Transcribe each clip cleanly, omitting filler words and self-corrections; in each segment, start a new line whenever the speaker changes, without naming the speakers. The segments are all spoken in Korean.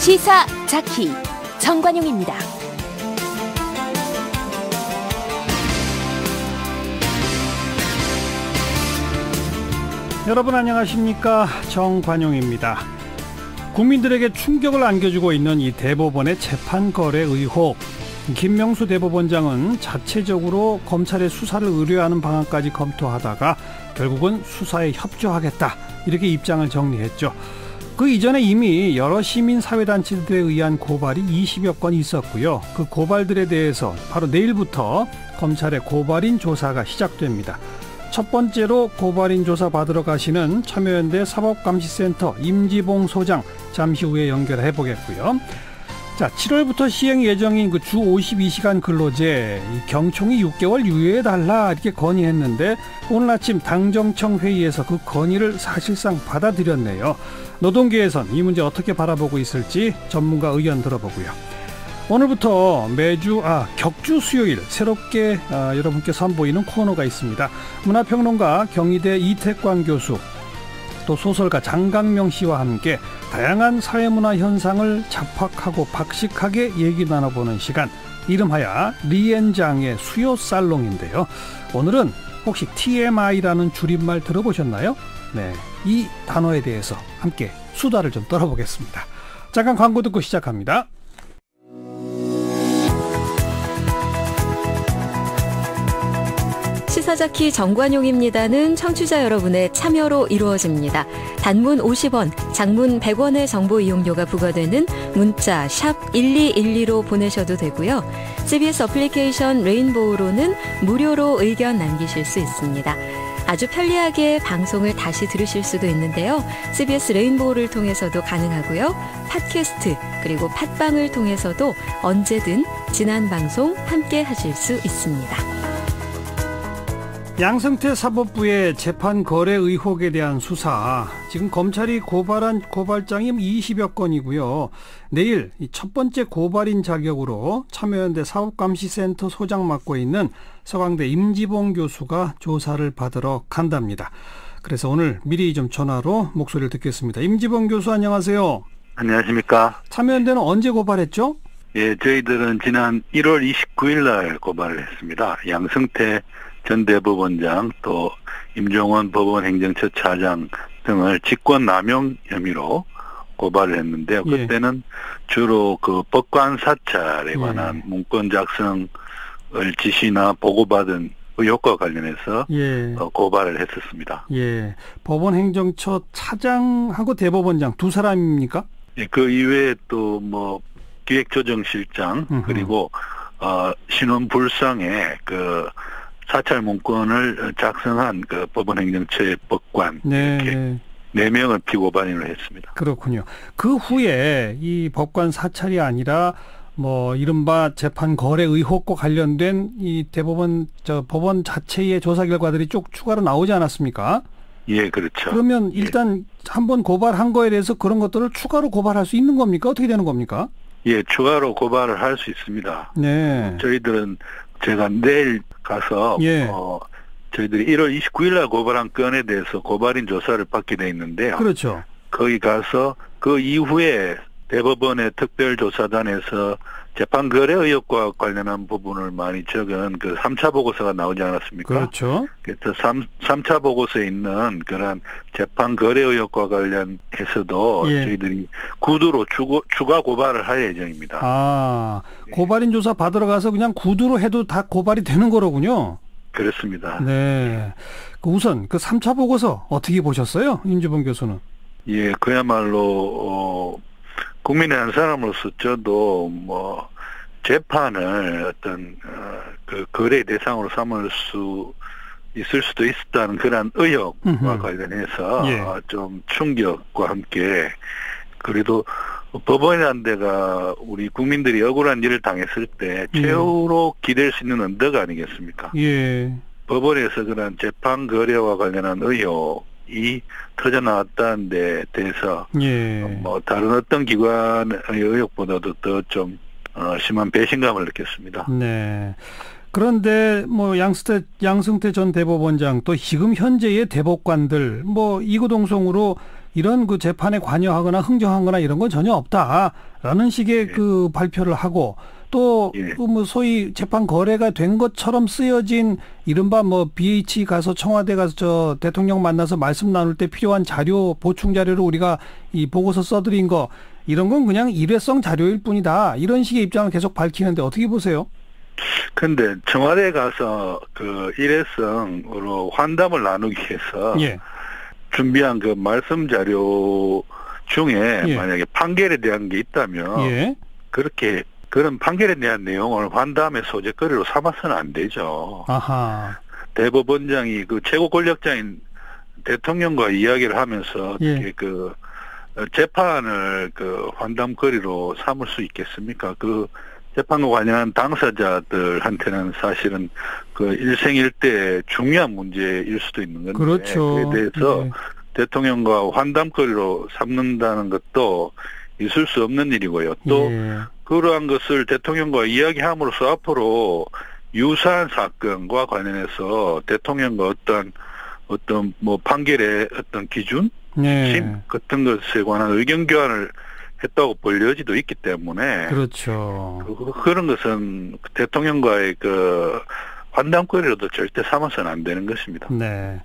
시사자키 정관용입니다.
여러분 안녕하십니까? 정관용입니다. 국민들에게 충격을 안겨주고 있는 이 대법원의 재판 거래 의혹. 김명수 대법원장은 자체적으로 검찰의 수사를 의뢰하는 방안까지 검토하다가 결국은 수사에 협조하겠다, 이렇게 입장을 정리했죠. 그 이전에 이미 여러 시민사회단체들에 의한 고발이 20여 건 있었고요. 그 고발들에 대해서 바로 내일부터 검찰의 고발인 조사가 시작됩니다. 첫 번째로 고발인 조사 받으러 가시는 참여연대 사법감시센터 임지봉 소장, 잠시 후에 연결해 보겠고요. 자, 7월부터 시행 예정인 그 주 52시간 근로제, 경총이 6개월 유예해달라, 이렇게 건의했는데 오늘 아침 당정청 회의에서 그 건의를 사실상 받아들였네요. 노동계에선 이 문제 어떻게 바라보고 있을지 전문가 의견 들어보고요. 오늘부터 매주 격주 수요일 새롭게 여러분께 선보이는 코너가 있습니다. 문화평론가 경희대 이태광 교수, 또 소설가 장강명 씨와 함께 다양한 사회문화 현상을 잡학하고 박식하게 얘기 나눠보는 시간, 이름하여 리엔장의 수요살롱인데요. 오늘은 혹시 TMI라는 줄임말 들어보셨나요? 네, 이 단어에 대해서 함께 수다를 좀 떨어보겠습니다. 잠깐 광고 듣고 시작합니다.
시사자키 정관용입니다는 청취자 여러분의 참여로 이루어집니다. 단문 50원, 장문 100원의 정보 이용료가 부과되는 문자 샵 1212로 보내셔도 되고요. CBS 어플리케이션 레인보우로는 무료로 의견 남기실 수 있습니다. 아주 편리하게 방송을 다시 들으실 수도 있는데요. CBS 레인보우를 통해서도 가능하고요. 팟캐스트 그리고 팟빵을 통해서도 언제든 지난 방송 함께 하실 수 있습니다.
양승태 사법부의 재판 거래 의혹에 대한 수사, 지금 검찰이 고발한 고발장이 20여 건이고요. 내일 첫 번째 고발인 자격으로 참여연대 사법감시센터 소장 맡고 있는 서강대 임지봉 교수가 조사를 받으러 간답니다. 그래서 오늘 미리 좀 전화로 목소리를 듣겠습니다. 임지봉 교수, 안녕하세요.
안녕하십니까.
참여연대는 언제 고발했죠?
예, 저희들은 지난 1월 29일 날 고발을 했습니다. 양승태 전 대법원장, 또 임종원 법원 행정처 차장 등을 직권남용 혐의로 고발을 했는데요. 그때는 주로 그 법관 사찰에 관한 문건 작성을 지시나 보고받은 의혹과 관련해서 고발을 했었습니다.
예, 법원 행정처 차장하고 대법원장 두 사람입니까?
예, 그 이외에 또 뭐 기획조정실장 그리고 신원불상의 그 사찰 문건을 작성한 그 법원 행정처의 법관, 이렇게 4명을 피고발인을 했습니다.
그렇군요. 그 후에 이 법관 사찰이 아니라 뭐 이른바 재판 거래 의혹과 관련된 이 법원 자체의 조사 결과들이 쭉 추가로 나오지 않았습니까?
예, 그렇죠.
그러면 일단 한번 고발한 거에 대해서 그런 것들을 추가로 고발할 수 있는 겁니까? 어떻게 되는 겁니까?
예, 추가로 고발을 할 수 있습니다.
네.
저희들은 제가 내일 가서 저희들이 1월 29일 날 고발한 건에 대해서 고발인 조사를 받게 돼 있는데요.
그렇죠.
거기 가서 그 이후에 대법원의 특별조사단에서 재판 거래 의혹과 관련한 부분을 많이 적은 그 3차 보고서가 나오지 않았습니까?
그렇죠.
그래서 3차 보고서에 있는 그런 재판 거래 의혹과 관련해서도 저희들이 구두로 추가 고발을 할 예정입니다.
고발인 조사 받으러 가서 그냥 구두로 해도 다 고발이 되는 거로군요.
그렇습니다.
네. 우선 그 3차 보고서 어떻게 보셨어요? 임지봉 교수는.
예, 그야말로 국민의 한 사람으로서 저도 뭐 재판을 어떤 그 거래 대상으로 삼을 수 있을 수도 있었다는 그런 의혹과 관련해서 좀 충격과 함께, 그래도 법원이라는 데가 우리 국민들이 억울한 일을 당했을 때 최후로 기댈 수 있는 언덕 아니겠습니까?
예.
법원에서 그런 재판 거래와 관련한 의혹이 터져 나왔다는 데 대해서 뭐 다른 어떤 기관의 의혹보다도 더 좀 심한 배신감을 느꼈습니다.
네. 그런데 뭐 양승태 전 대법원장, 또 지금 현재의 대법관들 뭐 이구동성으로 이런 그 재판에 관여하거나 흥정하거나 이런 건 전혀 없다라는 식의 그 발표를 하고 또 뭐 소위 재판 거래가 된 것처럼 쓰여진 이른바 뭐 BH 가서 청와대 가서 저 대통령 만나서 말씀 나눌 때 필요한 자료 보충 자료를 우리가 이 보고서 써드린 거 이런 건 그냥 일회성 자료일 뿐이다. 이런 식의 입장을 계속 밝히는데 어떻게 보세요?
근데 청와대 가서 그 일회성으로 환담을 나누기 위해서 준비한 그 말씀 자료 중에 만약에 판결에 대한 게 있다면 그렇게 그런 판결에 대한 내용을 환담의 소재거리로 삼아서는 안 되죠.
아하.
대법원장이 그 최고 권력자인 대통령과 이야기를 하면서 어떻게 그 재판을 그 환담거리로 삼을 수 있겠습니까? 그 재판과 관련한 당사자들한테는 사실은 그 일생일대 중요한 문제일 수도 있는 건데
그렇죠.
그에 대해서 대통령과 환담거리로 삼는다는 것도 있을 수 없는 일이고요. 또 그러한 것을 대통령과 이야기함으로써 앞으로 유사한 사건과 관련해서 대통령과 어떤 뭐 판결의 어떤 기준, 심 같은 것에 관한 의견 교환을 했다고 볼 여지도 있기 때문에
그렇죠.
그런 것은 대통령과의 그 환담거리로도 절대 삼아서는 안 되는 것입니다.
네.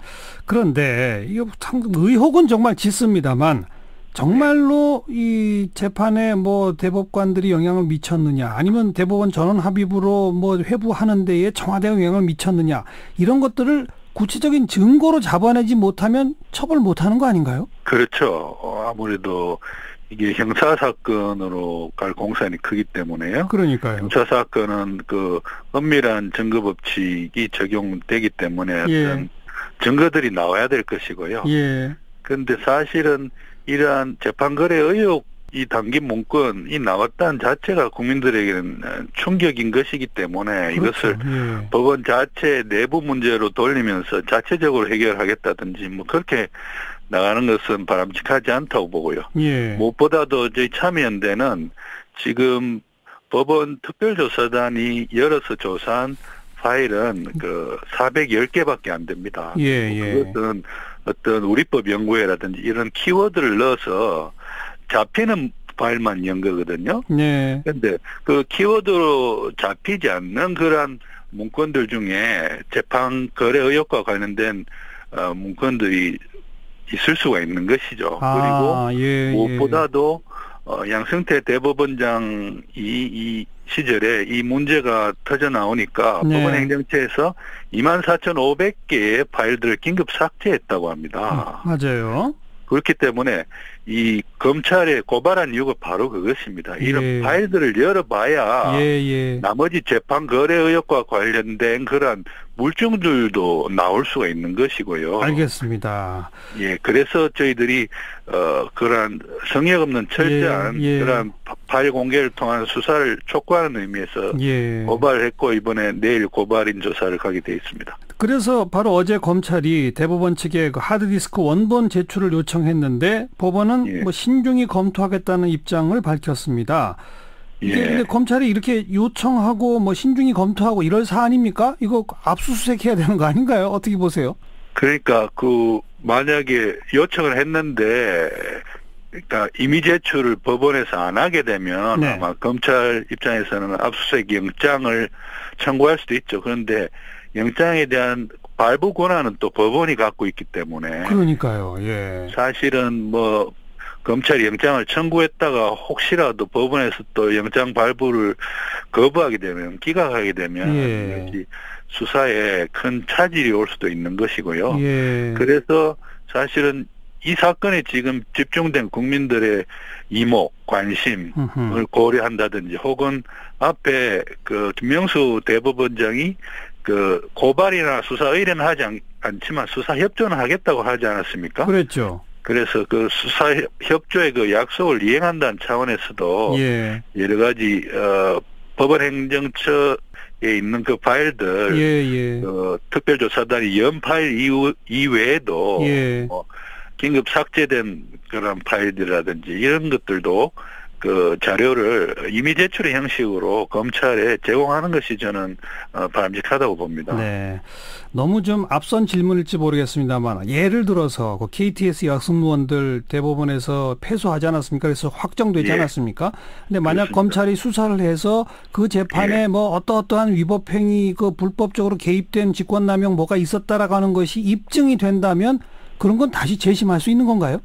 그런데 이거 참 의혹은 정말 짙습니다만 정말로 이 재판에 뭐 대법관들이 영향을 미쳤느냐 아니면 대법원 전원 합의부로 뭐 회부하는 데에 청와대가 영향을 미쳤느냐 이런 것들을 구체적인 증거로 잡아내지 못하면 처벌 못하는 거 아닌가요?
그렇죠. 아무래도 이게 형사사건으로 갈 공산이 크기 때문에요.
그러니까요.
형사사건은 그 엄밀한 증거법칙이 적용되기 때문에 어떤 증거들이 나와야 될 것이고요. 그런데 사실은 이러한 재판거래 의혹이 담긴 문건이 나왔다는 자체가 국민들에게는 충격인 것이기 때문에 이것을 법원 자체 내부 문제로 돌리면서 자체적으로 해결하겠다든지 뭐 그렇게 나가는 것은 바람직하지 않다고 보고요. 무엇보다도 저희 참여연대는 지금 법원 특별조사단이 열어서 조사한 파일은 그 410개밖에 안 됩니다. 그것은 어떤 우리법 연구회라든지 이런 키워드를 넣어서 잡히는 파일만 연 거거든요. 그런데 그 키워드로 잡히지 않는 그러한 문건들 중에 재판 거래 의혹과 관련된 문건들이 있을 수가 있는 것이죠. 그리고 무엇보다도 양승태 대법원장이 이 시절에 이 문제가 터져 나오니까 법원행정처에서 24,500개의 파일들을 긴급 삭제했다고 합니다.
맞아요.
그렇기 때문에 이 검찰에 고발한 이유가 바로 그것입니다. 이런 파일들을 열어봐야 나머지 재판 거래 의혹과 관련된 그런 물증들도 나올 수가 있는 것이고요.
알겠습니다.
그래서 저희들이 그러한 성역 없는 철저한 그러한 파일 공개를 통한 수사를 촉구하는 의미에서 고발을 했고 이번에 내일 고발인 조사를 가게 돼 있습니다.
그래서 바로 어제 검찰이 대법원 측에 그 하드디스크 원본 제출을 요청했는데 법원은 뭐 신중히 검토하겠다는 입장을 밝혔습니다. 이게 근데 검찰이 이렇게 요청하고 뭐 신중히 검토하고 이럴 사안입니까? 이거 압수수색해야 되는 거 아닌가요? 어떻게 보세요?
그러니까 그 만약에 요청을 했는데 그러니까 임의 제출을 법원에서 안 하게 되면 아마 검찰 입장에서는 압수수색 영장을 청구할 수도 있죠. 그런데 영장에 대한 발부 권한은 또 법원이 갖고 있기 때문에
그러니까요.
사실은 뭐 검찰이 영장을 청구했다가 혹시라도 법원에서 또 영장 발부를 거부하게 되면 기각하게 되면 수사에 큰 차질이 올 수도 있는 것이고요. 그래서 사실은 이 사건에 지금 집중된 국민들의 이목, 관심을 고려한다든지 혹은 앞에 그 김명수 대법원장이 그 고발이나 수사 의뢰는 하지 않지만 수사 협조는 하겠다고 하지 않았습니까?
그랬죠.
그래서 그 수사 협조의 그 약속을 이행한다는 차원에서도 여러 가지 법원 행정처에 있는 그 파일들 특별조사단이 연 파일 이외에도 뭐 긴급 삭제된 그런 파일들이라든지 이런 것들도 그 자료를 임의 제출의 형식으로 검찰에 제공하는 것이 저는 바람직하다고 봅니다.
네. 너무 좀 앞선 질문일지 모르겠습니다만 예를 들어서 그 KTX 여승무원들 대법원에서 패소하지 않았습니까? 그래서 확정되지
예.
않았습니까? 근데 만약
그렇습니다.
검찰이 수사를 해서 그 재판에
예.
뭐 어떠한 위법 행위 그 불법적으로 개입된 직권남용 뭐가 있었다라고 하는 것이 입증이 된다면 그런 건 다시 재심할 수 있는 건가요?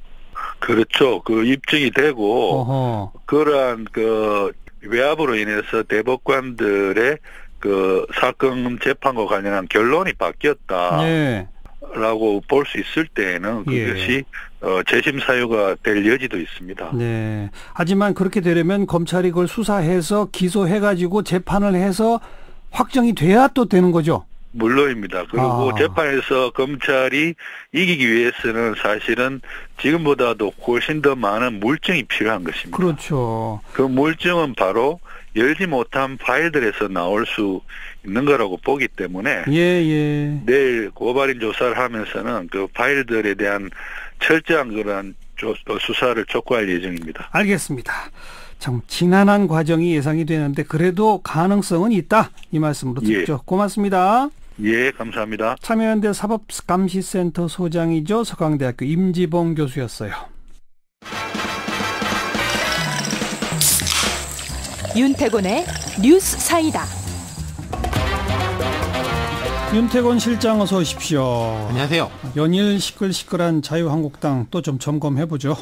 그렇죠. 그 입증이 되고
어허.
그러한 그 외압으로 인해서 대법관들의 그 사건 재판과 관련한 결론이 바뀌었다라고
네.
볼 수 있을 때에는
예.
그것이 재심 사유가 될 여지도 있습니다.
네. 하지만 그렇게 되려면 검찰이 그걸 수사해서 기소해가지고 재판을 해서 확정이 돼야 또 되는 거죠.
물론입니다. 그리고 재판에서 검찰이 이기기 위해서는 사실은 지금보다도 훨씬 더 많은 물증이 필요한 것입니다.
그렇죠.
그 물증은 바로 열지 못한 파일들에서 나올 수 있는 거라고 보기 때문에
예.
내일 고발인 조사를 하면서는 그 파일들에 대한 철저한 그런 수사를 촉구할 예정입니다.
알겠습니다. 참 지난한 과정이 예상이 되는데 그래도 가능성은 있다. 이 말씀으로 듣죠.
예.
고맙습니다.
예, 감사합니다.
참여연대 사법감시센터 소장이죠. 서강대학교 임지봉 교수였어요.
윤태곤의 뉴스 사이다.
윤태곤 실장 어서 오십시오.
안녕하세요.
연일 시끌시끌한 자유한국당 또 좀 점검해보죠.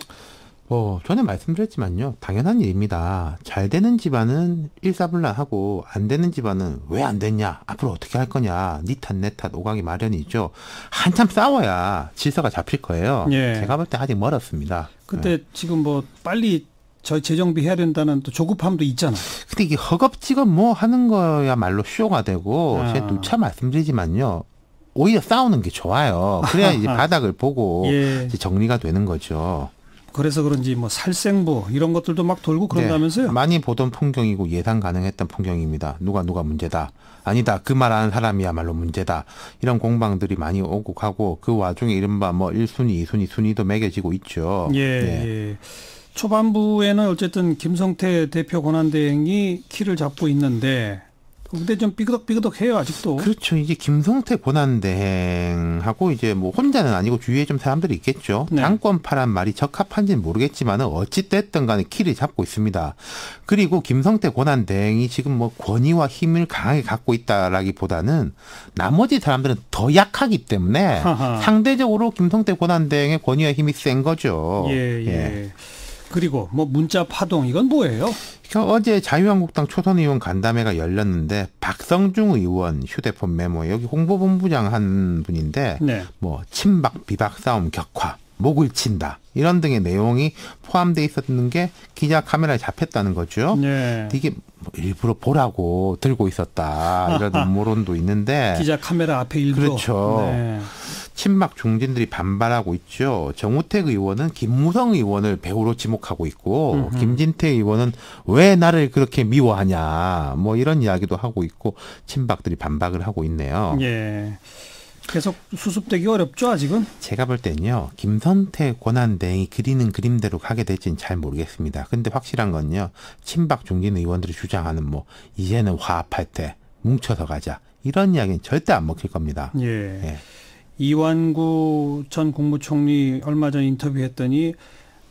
전에 말씀드렸지만요. 당연한 일입니다. 잘 되는 집안은 일사불란하고 안 되는 집안은 왜 안 됐냐? 앞으로 어떻게 할 거냐? 니 탓 내 탓 오가기 마련이죠. 한참 싸워야 질서가 잡힐 거예요.
예.
제가 볼 때 아직 멀었습니다.
근데 지금 뭐 빨리 저 재정비해야 된다는 또 조급함도 있잖아요.
근데 이게 허겁지겁 뭐 하는 거야말로 쇼가 되고 제가 누차 말씀드리지만요. 오히려 싸우는 게 좋아요. 그래야 이제 바닥을 보고
예.
이제 정리가 되는 거죠.
그래서 그런지 뭐 살생부 이런 것들도 막 돌고 그런다면서요?
네, 많이 보던 풍경이고 예상 가능했던 풍경입니다. 누가 문제다. 아니다. 그 말하는 사람이야말로 문제다. 이런 공방들이 많이 오고 가고 그 와중에 이른바 뭐 1순위, 2순위, 순위도 매겨지고 있죠.
예.
네.
예. 초반부에는 어쨌든 김성태 대표 권한대행이 키를 잡고 있는데 근데 좀 삐그덕삐그덕해요 아직도.
그렇죠. 이제 김성태 권한대행하고 이제 뭐 혼자는 아니고 주위에 좀 사람들이 있겠죠.
네.
당권파란 말이 적합한지는 모르겠지만은 어찌됐든 간에 키를 잡고 있습니다. 그리고 김성태 권한대행이 지금 뭐 권위와 힘을 강하게 갖고 있다라기보다는 나머지 사람들은 더 약하기 때문에
하하.
상대적으로 김성태 권한대행의 권위와 힘이 센 거죠.
예. 그리고 뭐 문자 파동 이건 뭐예요?
그러니까 어제 자유한국당 초선 의원 간담회가 열렸는데 박성중 의원 휴대폰 메모에 여기 홍보본부장 한 분인데
네.
뭐 친박 비박 싸움 격화 목을 친다 이런 등의 내용이 포함되어 있었는 게 기자 카메라에 잡혔다는 거죠.
네.
이게 뭐 일부러 보라고 들고 있었다 이런 음모론도 있는데
기자 카메라 앞에 일부러.
그렇죠.
네.
친박 중진들이 반발하고 있죠. 정우택 의원은 김무성 의원을 배우로 지목하고 있고 김진태 의원은 왜 나를 그렇게 미워하냐 뭐 이런 이야기도 하고 있고 친박들이 반박을 하고 있네요.
예. 계속 수습되기 어렵죠 아직은?
제가 볼 때는요. 김성태 권한대행이 그리는 그림대로 가게 될지는 잘 모르겠습니다. 근데 확실한 건요. 친박 중진 의원들이 주장하는 뭐 이제는 화합할 때 뭉쳐서 가자 이런 이야기는 절대 안 먹힐 겁니다.
예. 이완구 전 국무총리 얼마 전 인터뷰했더니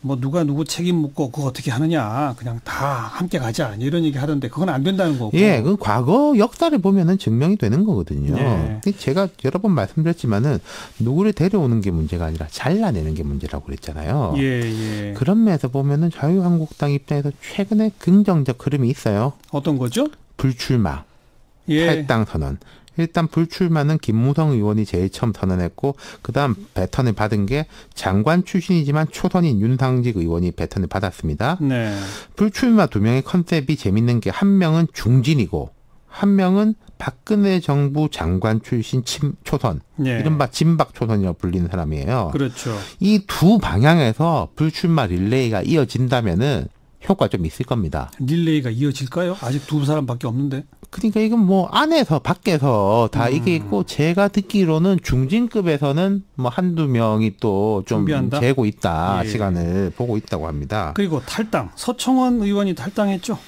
뭐 누가 누구 책임 묻고 그거 어떻게 하느냐 그냥 다 함께 가자 이런 얘기 하던데 그건 안 된다는 거고.
예, 그 과거 역사를 보면은 증명이 되는 거거든요.
네.
제가 여러 번 말씀드렸지만은 누구를 데려오는 게 문제가 아니라 잘라내는 게 문제라고 그랬잖아요.
예.
그런 면에서 보면은 자유한국당 입장에서 최근에 긍정적 흐름이 있어요.
어떤 거죠?
불출마,
예.
탈당 선언. 일단 불출마는 김무성 의원이 제일 처음 선언했고 그다음 배턴을 받은 게 장관 출신이지만 초선인 윤상직 의원이 배턴을 받았습니다.
네.
불출마 두 명의 컨셉이 재밌는 게 한 명은 중진이고 한 명은 박근혜 정부 장관 출신 초선,
예.
이른바 진박 초선이라고 불리는 사람이에요.
그렇죠.
이 두 방향에서 불출마 릴레이가 이어진다면은 효과 좀 있을 겁니다.
릴레이가 이어질까요? 아직 두 사람밖에 없는데.
그러니까 이건 뭐 안에서 밖에서 다 이게 있고 제가 듣기로는 중진급에서는 뭐 한두 명이 또 좀 재고 있다.
예.
시간을 보고 있다고 합니다.
그리고 탈당. 서청원 의원이 탈당했죠.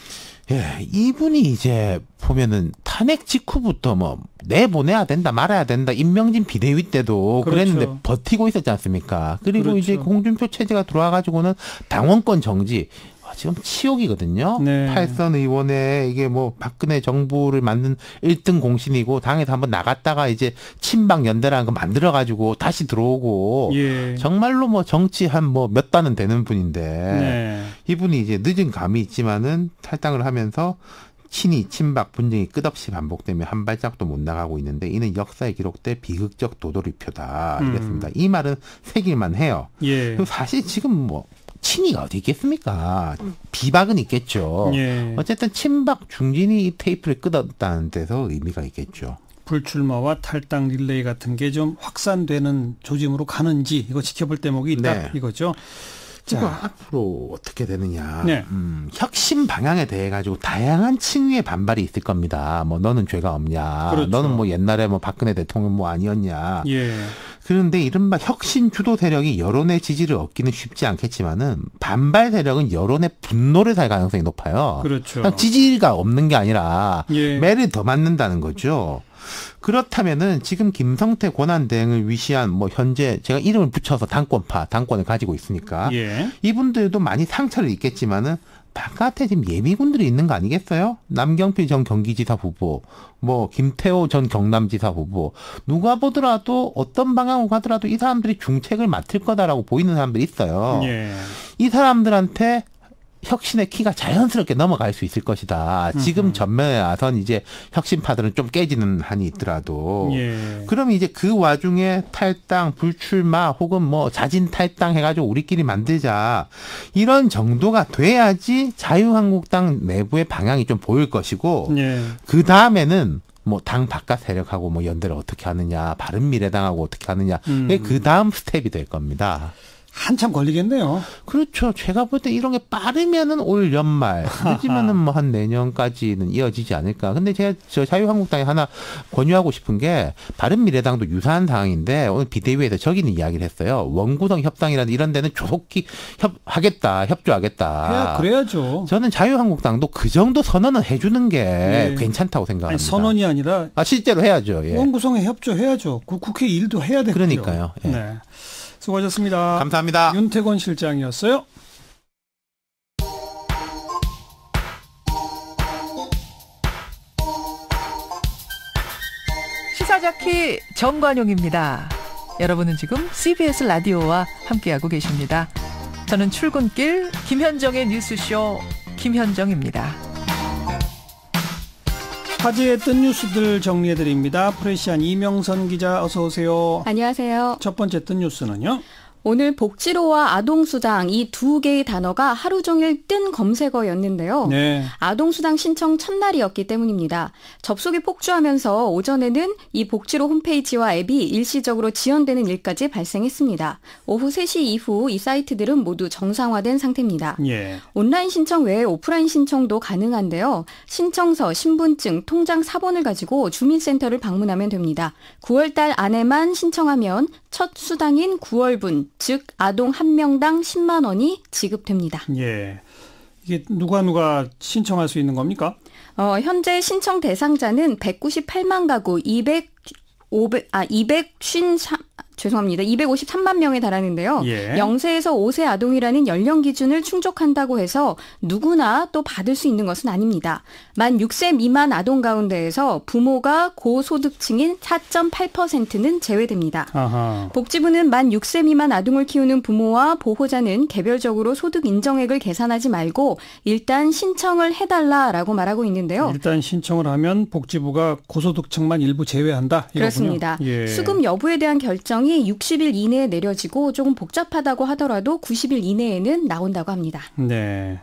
예, 이분이 이제 보면은 탄핵 직후부터 뭐 내보내야 된다 말아야 된다 임명진 비대위 때도
그렇죠.
그랬는데 버티고 있었지 않습니까? 그리고
그렇죠.
이제 홍준표 체제가 들어와가지고는 당원권 정지. 지금 치욕이거든요.
네.
팔선 의원의 이게 뭐 박근혜 정부를 만든 1등 공신이고 당에서 한번 나갔다가 이제 친박 연대라는 거 만들어가지고 다시 들어오고
예.
정말로 뭐 정치 한 뭐 몇 단은 되는 분인데
네.
이분이 이제 늦은 감이 있지만은 탈당을 하면서 친이 친박 분쟁이 끝없이 반복되며 한 발짝도 못 나가고 있는데 이는 역사에 기록될 비극적 도돌이표다. 이랬습니다. 이 말은 새길만 해요.
예.
그리고 사실 지금 뭐 친이가 어디 있겠습니까? 비박은 있겠죠.
예.
어쨌든 친박 중진이 이 테이프를 끊었다는 데서 의미가 있겠죠.
불출마와 탈당 릴레이 같은 게 좀 확산되는 조짐으로 가는지 이거 지켜볼 대목이 있다.
네.
이거죠.
이거
자,
앞으로 어떻게 되느냐.
네.
혁신 방향에 대해 가지고 다양한 층위의 반발이 있을 겁니다. 뭐 너는 죄가 없냐.
그렇죠.
너는 뭐 옛날에 뭐 박근혜 대통령 뭐 아니었냐.
예.
그런데 이른바 혁신 주도 세력이 여론의 지지를 얻기는 쉽지 않겠지만은 반발 세력은 여론의 분노를 살 가능성이 높아요.
그렇죠.
그냥 지지가 없는 게 아니라
예.
매를 더 맞는다는 거죠. 그렇다면은 지금 김성태 권한대행을 위시한 뭐 현재 제가 이름을 붙여서 당권을 가지고 있으니까
예.
이분들도 많이 상처를 입겠지만은 바깥에 지금 예비군들이 있는 거 아니겠어요? 남경필 전 경기지사 후보, 뭐 김태호 전 경남지사 후보, 누가 보더라도 어떤 방향으로 가더라도 이 사람들이 중책을 맡을 거다라고 보이는 사람들이 있어요.
예.
이 사람들한테 혁신의 키가 자연스럽게 넘어갈 수 있을 것이다. 지금 전면에 나선 이제 혁신파들은 좀 깨지는 한이 있더라도.
예.
그럼 이제 그 와중에 탈당, 불출마 혹은 뭐 자진 탈당 해가지고 우리끼리 만들자. 이런 정도가 돼야지 자유한국당 내부의 방향이 좀 보일 것이고
예.
그 다음에는 뭐 당 바깥 세력하고 뭐 연대를 어떻게 하느냐, 바른미래당하고 어떻게 하느냐. 그 다음 스텝이 될 겁니다.
한참 걸리겠네요.
그렇죠. 제가 볼 때 이런 게 빠르면은 올 연말, 늦으면은 뭐 한 내년까지는 이어지지 않을까. 근데 제가 저 자유한국당에 하나 권유하고 싶은 게 바른미래당도 유사한 상황인데 오늘 비대위에서 저기는 이야기를 했어요. 원구성 협상이라든 이런 데는 조속히 협조하겠다.
그래야죠.
저는 자유한국당도 그 정도 선언을 해주는 게
예.
괜찮다고 생각합니다.
아니, 선언이 아니라
실제로 해야죠. 예.
원구성에 협조해야죠. 그 국회 일도 해야 되고요.
그러니까요. 예.
네. 수고하셨습니다.
감사합니다.
윤태권 실장이었어요.
시사자키 정관용입니다. 여러분은 지금 CBS 라디오와 함께하고 계십니다. 저는 출근길 김현정의 뉴스쇼 김현정입니다.
화제의 뜬 뉴스들 정리해드립니다. 프레시안 이명선 기자 어서 오세요.
안녕하세요.
첫 번째 뜬 뉴스는요.
오늘 복지로와 아동수당 이 두 개의 단어가 하루 종일 뜬 검색어였는데요.
네.
아동수당 신청 첫날이었기 때문입니다. 접속이 폭주하면서 오전에는 이 복지로 홈페이지와 앱이 일시적으로 지연되는 일까지 발생했습니다. 오후 3시 이후 이 사이트들은 모두 정상화된 상태입니다.
예.
온라인 신청 외에 오프라인 신청도 가능한데요. 신청서, 신분증, 통장 사본을 가지고 주민센터를 방문하면 됩니다. 9월달 안에만 신청하면 첫 수당인 9월분, 즉 아동 한 명당 10만 원이 지급됩니다.
예. 이게 누가 신청할 수 있는 겁니까?
현재 신청 대상자는 198만 가구 253만 명에 달하는데요.
예.
0세에서 5세 아동이라는 연령 기준을 충족한다고 해서 누구나 또 받을 수 있는 것은 아닙니다. 만 6세 미만 아동 가운데에서 부모가 고소득층인 4.8%는 제외됩니다.
아하.
복지부는 만 6세 미만 아동을 키우는 부모와 보호자는 개별적으로 소득 인정액을 계산하지 말고 일단 신청을 해달라라고 말하고 있는데요.
일단 신청을 하면 복지부가 고소득층만 일부 제외한다. 이거군요.
그렇습니다.
예.
수급 여부에 대한 결정이 60일 이내에 내려지고 조금 복잡하다고 하더라도 90일 이내에는 나온다고 합니다.
네.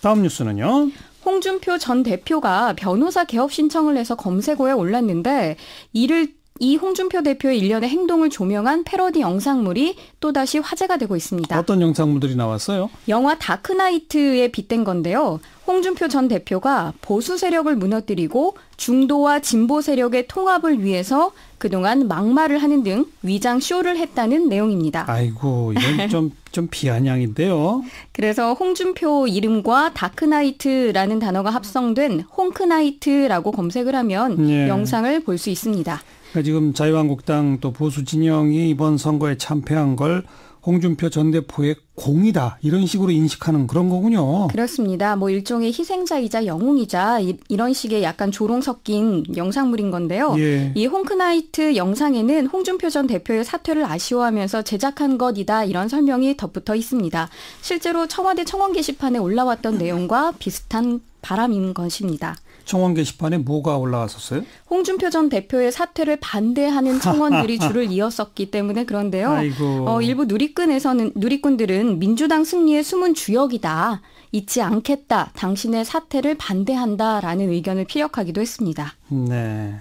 다음 뉴스는요.
홍준표 전 대표가 변호사 개업 신청을 해서 검색어에 올랐는데 이를 이 홍준표 대표의 일련의 행동을 조명한 패러디 영상물이 또다시 화제가 되고 있습니다.
어떤 영상물들이 나왔어요?
영화 다크나이트에 빗댄 건데요. 홍준표 전 대표가 보수 세력을 무너뜨리고 중도와 진보 세력의 통합을 위해서 그동안 막말을 하는 등 위장 쇼를 했다는 내용입니다.
아이고, 이건 좀 비아냥인데요.
그래서 홍준표 이름과 다크나이트라는 단어가 합성된 홍크나이트라고 검색을 하면
예.
영상을 볼 수 있습니다.
그러니까 지금 자유한국당 또 보수 진영이 이번 선거에 참패한 걸 홍준표 전 대표의 공이다 이런 식으로 인식하는 그런 거군요.
그렇습니다. 뭐 일종의 희생자이자 영웅이자 이런 식의 약간 조롱 섞인 영상물인 건데요.
예.
이 홍크나이트 영상에는 홍준표 전 대표의 사퇴를 아쉬워하면서 제작한 것이다 이런 설명이 덧붙어 있습니다. 실제로 청와대 청원 게시판에 올라왔던 내용과 비슷한 바람인 것입니다.
청원 게시판에 뭐가 올라왔었어요?
홍준표 전 대표의 사퇴를 반대하는 청원들이 줄을 이었었기 때문에 그런데요.
아이고.
일부 누리꾼들은 민주당 승리의 숨은 주역이다. 잊지 않겠다. 당신의 사퇴를 반대한다라는 의견을 피력하기도 했습니다.
네.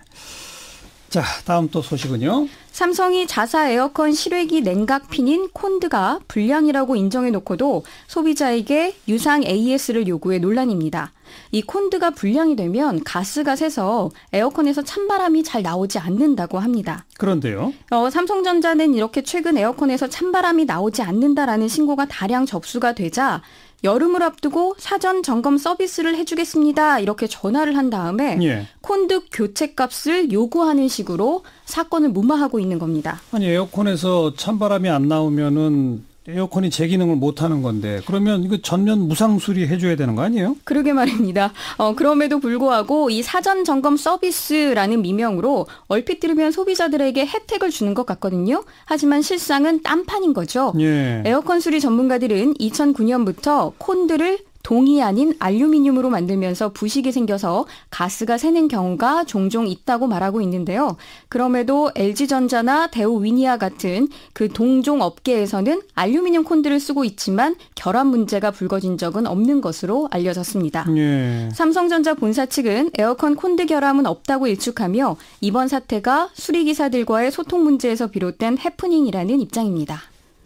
자, 다음 또 소식은요.
삼성이 자사 에어컨 실외기 냉각핀인 콘드가 불량이라고 인정해놓고도 소비자에게 유상 AS를 요구해 논란입니다. 이 콘드가 불량이 되면 가스가 새서 에어컨에서 찬바람이 잘 나오지 않는다고 합니다.
그런데요.
삼성전자는 이렇게 최근 에어컨에서 찬바람이 나오지 않는다라는 신고가 다량 접수가 되자 여름을 앞두고 사전 점검 서비스를 해주겠습니다. 이렇게 전화를 한 다음에
예.
콘드 교체값을 요구하는 식으로 사건을 무마하고 있는 겁니다.
아니 에어컨에서 찬바람이 안 나오면은 에어컨이 제 기능을 못 하는 건데 그러면 이거 전면 무상 수리해 줘야 되는 거 아니에요?
그러게 말입니다. 그럼에도 불구하고 이 사전 점검 서비스라는 미명으로 얼핏 들으면 소비자들에게 혜택을 주는 것 같거든요. 하지만 실상은 딴판인 거죠.
예.
에어컨 수리 전문가들은 2009년부터 콘드를 동이 아닌 알루미늄으로 만들면서 부식이 생겨서 가스가 새는 경우가 종종 있다고 말하고 있는데요. 그럼에도 LG전자나 대우위니아 같은 그 동종 업계에서는 알루미늄 콘드를 쓰고 있지만 결함 문제가 불거진 적은 없는 것으로 알려졌습니다.
예.
삼성전자 본사 측은 에어컨 콘드 결함은 없다고 일축하며 이번 사태가 수리기사들과의 소통 문제에서 비롯된 해프닝이라는 입장입니다.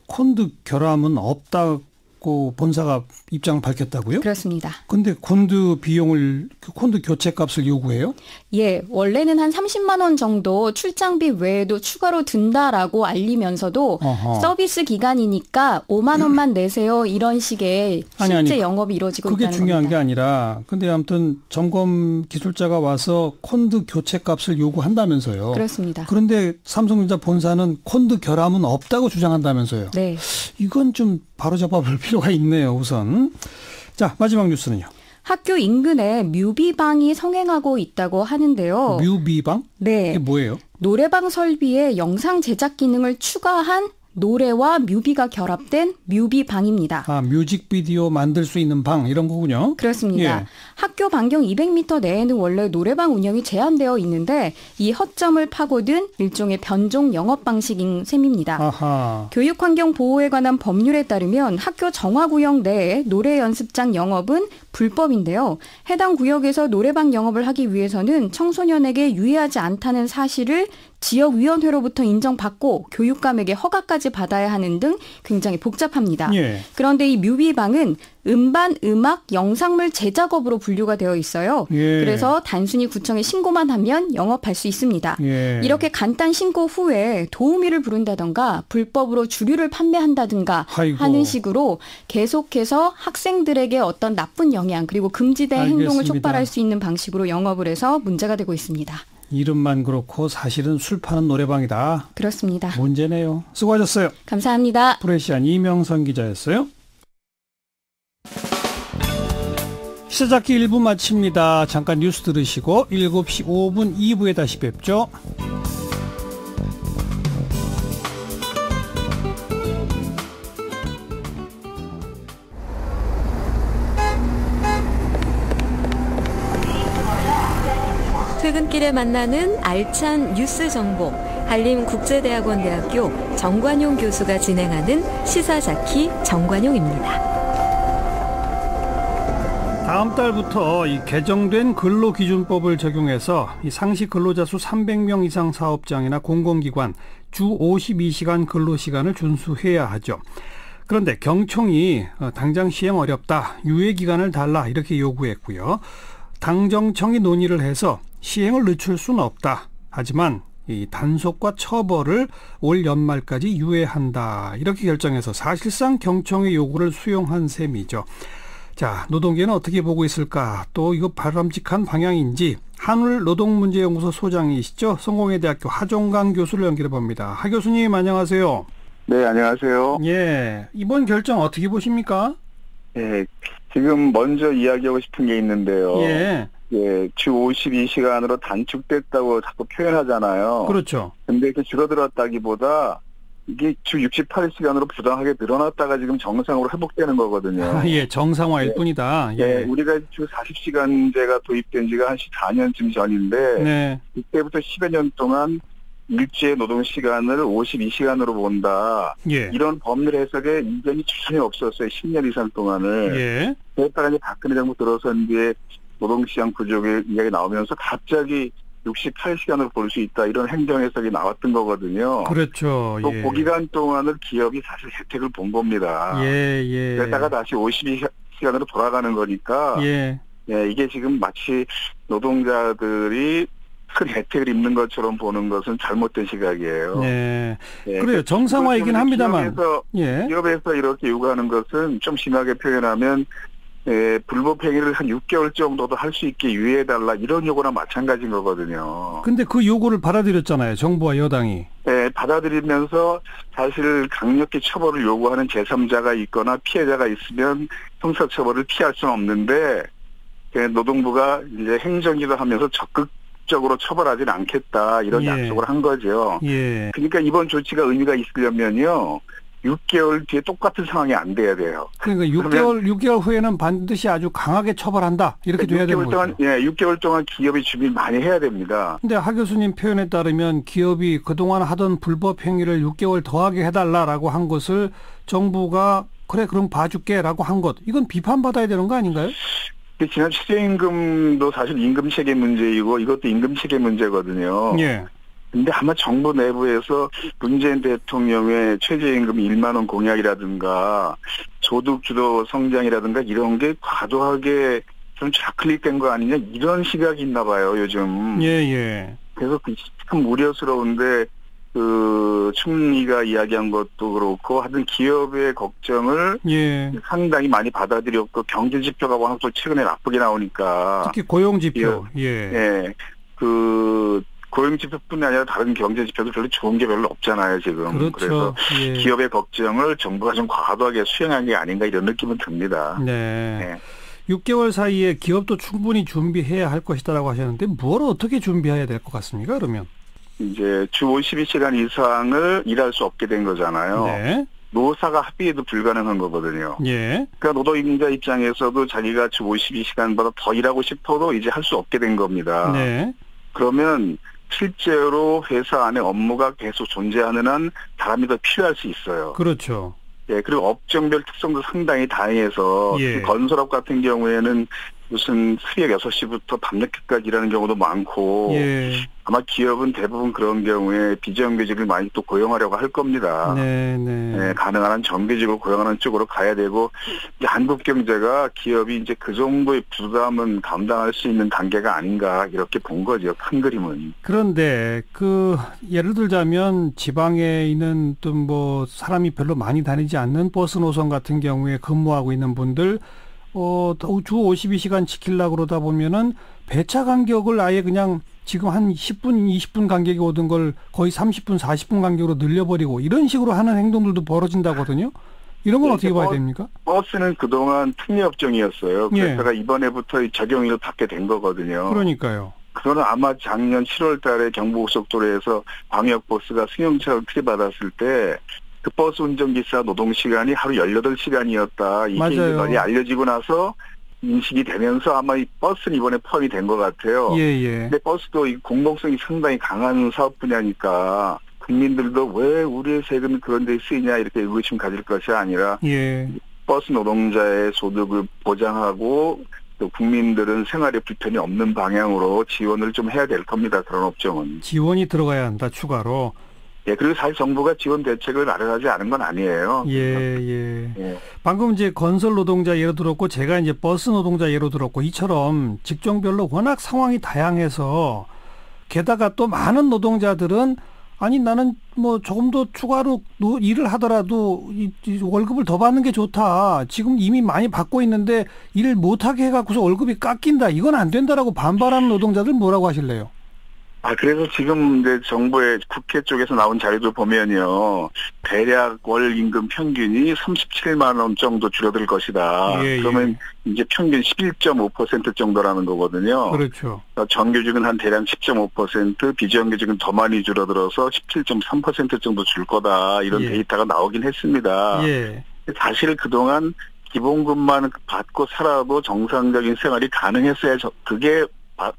콘드 결함은 없다고 본사가 입장을 밝혔다고요?
그렇습니다.
근데 콘드 비용을 콘드 교체 값을 요구해요?
예, 원래는 한 30만 원 정도 출장비 외에도 추가로 든다라고 알리면서도
어허.
서비스 기간이니까 5만 원만 내세요. 이런 식의 실제 영업이 이루어지고
그게
있다는
중요한
겁니다.
게 아니라 근데 아무튼 점검 기술자가 와서 콘드 교체 값을 요구한다면서요.
그렇습니다.
그런데 삼성전자 본사는 콘드 결함은 없다고 주장한다면서요.
네.
이건 좀 바로잡아 볼 필요가 있네요. 우선. 자, 마지막 뉴스는요.
학교 인근에 뮤비방이 성행하고 있다고 하는데요.
뮤비방?
네.
이게 뭐예요?
노래방 설비에 영상 제작 기능을 추가한 노래와 뮤비가 결합된 뮤비방입니다.
아, 뮤직비디오 만들 수 있는 방 이런 거군요.
그렇습니다.
예.
학교 반경 200m 내에는 원래 노래방 운영이 제한되어 있는데 이 허점을 파고든 일종의 변종 영업 방식인 셈입니다.
아하.
교육환경 보호에 관한 법률에 따르면 학교 정화구역 내에 노래 연습장 영업은 불법인데요. 해당 구역에서 노래방 영업을 하기 위해서는 청소년에게 유해하지 않다는 사실을 지역위원회로부터 인정받고 교육감에게 허가까지 받아야 하는 등 굉장히 복잡합니다.
예.
그런데 이 뮤비방은 음반, 음악, 영상물 제작업으로 분류가 되어 있어요.
예.
그래서 단순히 구청에 신고만 하면 영업할 수 있습니다.
예.
이렇게 간단 신고 후에 도우미를 부른다던가 불법으로 주류를 판매한다든가
아이고.
하는 식으로 계속해서 학생들에게 어떤 나쁜 영향 그리고 금지된 행동을
알겠습니다.
촉발할 수 있는 방식으로 영업을 해서 문제가 되고 있습니다.
이름만 그렇고 사실은 술 파는 노래방이다.
그렇습니다.
문제네요. 수고하셨어요.
감사합니다.
프레시안 이명선 기자였어요. 시사잡기 1부 마칩니다. 잠깐 뉴스 들으시고 7시 5분 2부에 다시 뵙죠.
퇴근길에 만나는 알찬 뉴스 정보, 한림국제대학원대학교 정관용 교수가 진행하는 시사자키 정관용입니다.
다음 달부터 이 개정된 근로기준법을 적용해서 이 상시 근로자 수 300명 이상 사업장이나 공공기관 주 52시간 근로시간을 준수해야 하죠. 그런데 경총이 당장 시행 어렵다, 유예기간을 달라 이렇게 요구했고요. 당정청이 논의를 해서 시행을 늦출 수는 없다. 하지만 이 단속과 처벌을 올 연말까지 유예한다. 이렇게 결정해서 사실상 경총의 요구를 수용한 셈이죠. 자, 노동계는 어떻게 보고 있을까? 또 이거 바람직한 방향인지 한울노동문제연구소 소장이시죠? 성공회대학교 하종강 교수를 연결해 봅니다. 하 교수님 안녕하세요.
네, 안녕하세요.
예, 이번 결정 어떻게 보십니까?
예, 지금 먼저 이야기하고 싶은 게 있는데요.
예.
예, 주 52시간으로 단축됐다고 자꾸 표현하잖아요.
그렇죠.
근데 이렇게 줄어들었다기보다 이게 주 68시간으로 부당하게 늘어났다가 지금 정상으로 회복되는 거거든요.
예, 정상화일 뿐이다. 예.
예, 우리가 주 40시간제가 도입된 지가 한 14년쯤 전인데,
네.
이때부터 10여 년 동안 일주의 노동시간을 52시간으로 본다.
예.
이런 법률 해석에 이견이 전혀 없었어요. 10년 이상 동안을.
예.
그랬다가 이제 박근혜 정부 들어선 뒤에 노동시장 부족의 이야기 나오면서 갑자기 68시간을 볼 수 있다. 이런 행정 해석이 나왔던 거거든요.
그렇죠.
또
예.
그 기간 동안을 기업이 사실 혜택을 본 겁니다.
예, 예.
그러다가 다시 52시간으로 돌아가는 거니까
예.
예, 이게 지금 마치 노동자들이 큰 혜택을 입는 것처럼 보는 것은 잘못된 시각이에요.
네.
예,
그래요. 정상화이긴 합니다만.
기업에서 이렇게 요구하는 것은 좀 심하게 표현하면 불법 행위를 한 6개월 정도도 할 수 있게 유예해달라 이런 요구나 마찬가지인 거거든요.
근데 그 요구를 받아들였잖아요. 정부와 여당이.
네, 받아들이면서 사실 강력히 처벌을 요구하는 제3자가 있거나 피해자가 있으면 형사처벌을 피할 수는 없는데 노동부가 이제 행정기도 하면서 적극적으로 처벌하지는 않겠다 이런
예.
약속을 한 거죠.
예.
그러니까 이번 조치가 의미가 있으려면요. 6개월 뒤에 똑같은 상황이 안 돼야 돼요.
그러니까 6개월 후에는 반드시 아주 강하게 처벌한다. 이렇게 돼야 되는 거죠.
6개월 동안 기업이 준비를 많이 해야 됩니다.
근데 하 교수님 표현에 따르면 기업이 그동안 하던 불법 행위를 6개월 더하게 해달라라고 한 것을 정부가 그래 그럼 봐줄게라고 한 것. 이건 비판받아야 되는 거 아닌가요?
지난 최저임금도 사실 임금체계 문제이고 이것도 임금체계 문제거든요.
예.
근데 아마 정부 내부에서 문재인 대통령의 최저임금 1만 원 공약이라든가 소득주도 성장이라든가 이런 게 과도하게 좀 좌클릭된 거 아니냐 이런 시각이 있나 봐요 요즘.
예.
그래서 참 우려스러운데 총리가 이야기한 것도 그렇고 하여튼 기업의 걱정을
예.
상당히 많이 받아들였고 경제 지표가 워낙 또 최근에 나쁘게 나오니까
특히 고용 지표.
예. 고용 지표뿐만 아니라 다른 경제 지표도 별로 좋은 게 별로 없잖아요, 지금.
그렇죠.
그래서
예.
기업의 걱정을 정부가 좀 과도하게 수행한 게 아닌가 이런 느낌은 듭니다.
네. 6개월 사이에 기업도 충분히 준비해야 할 것이다라고 하셨는데 뭘 어떻게 준비해야 될 것 같습니까, 그러면?
이제 주 52시간 이상을 일할 수 없게 된 거잖아요.
네.
노사가 합의해도 불가능한 거거든요.
예.
그러니까 노동자 입장에서도 자기가 주 52시간보다 더 일하고 싶어도 이제 할 수 없게 된 겁니다.
네.
그러면 실제로 회사 안에 업무가 계속 존재하는 한 사람이 더 필요할 수 있어요.
그렇죠.
예, 그리고 업종별 특성도 상당히 다양해서
예.
건설업 같은 경우에는 무슨 새벽 6시부터 밤늦게까지 일하는 경우도 많고
예.
아마 기업은 대부분 그런 경우에 비정규직을 많이 또 고용하려고 할 겁니다.
네.
가능한 한 정규직으로 고용하는 쪽으로 가야 되고 이제 한국 경제가 기업이 이제 그 정도의 부담은 감당할 수 있는 단계가 아닌가 이렇게 본 거죠. 큰 그림은.
그런데 예를 들자면 지방에 있는 또 뭐 사람이 별로 많이 다니지 않는 버스 노선 같은 경우에 근무하고 있는 분들 주 52시간 지키려고 그러다 보면은 배차 간격을 아예 그냥 지금 한 10분, 20분 간격이 오던 걸 거의 30분, 40분 간격으로 늘려버리고 이런 식으로 하는 행동들도 벌어진다거든요. 이런 건 어떻게 봐야 됩니까?
버스는 그동안 특례업종이었어요. 그래서 이번에부터 적용을 받게 된 거거든요.
그러니까요.
그거는 아마 작년 7월 달에 경부고속도로에서 광역버스가 승용차를 투입받았을 때 그 버스 운전기사 노동시간이 하루 18시간이었다. 이게 이제 널리 알려지고 나서 인식이 되면서 아마 이 버스는 이번에 포함이 된 것 같아요.
예.
근데 버스도 이 공공성이 상당히 강한 사업 분야니까 국민들도 왜 우리의 세금이 그런 데 쓰이냐 이렇게 의구심 가질 것이 아니라 버스 노동자의 소득을 보장하고 또 국민들은 생활에 불편이 없는 방향으로 지원을 좀 해야 될 겁니다. 그런 업종은.
지원이 들어가야 한다, 추가로.
예, 그리고 사실 정부가 지원 대책을 마련하지 않은 건 아니에요.
예. 방금 이제 건설 노동자 예로 들었고, 제가 이제 버스 노동자 예로 들었고, 이처럼 직종별로 워낙 상황이 다양해서, 게다가 또 많은 노동자들은 아니 나는 뭐 조금 더 추가로 일을 하더라도 이 월급을 더 받는 게 좋다. 지금 이미 많이 받고 있는데 일을 못하게 해갖고서 월급이 깎인다. 이건 안 된다라고 반발하는 노동자들 뭐라고 하실래요?
그래서 지금 이제 정부의 국회 쪽에서 나온 자료도 보면요. 대략 월 임금 평균이 37만 원 정도 줄어들 것이다. 그러면 이제 평균 11.5% 정도라는 거거든요.
그렇죠.
정규직은 한 대략 10.5%, 비정규직은 더 많이 줄어들어서 17.3% 정도 줄 거다. 이런 데이터가 나오긴 했습니다. 사실 그동안 기본급만 받고 살아도 정상적인 생활이 가능했어야 그게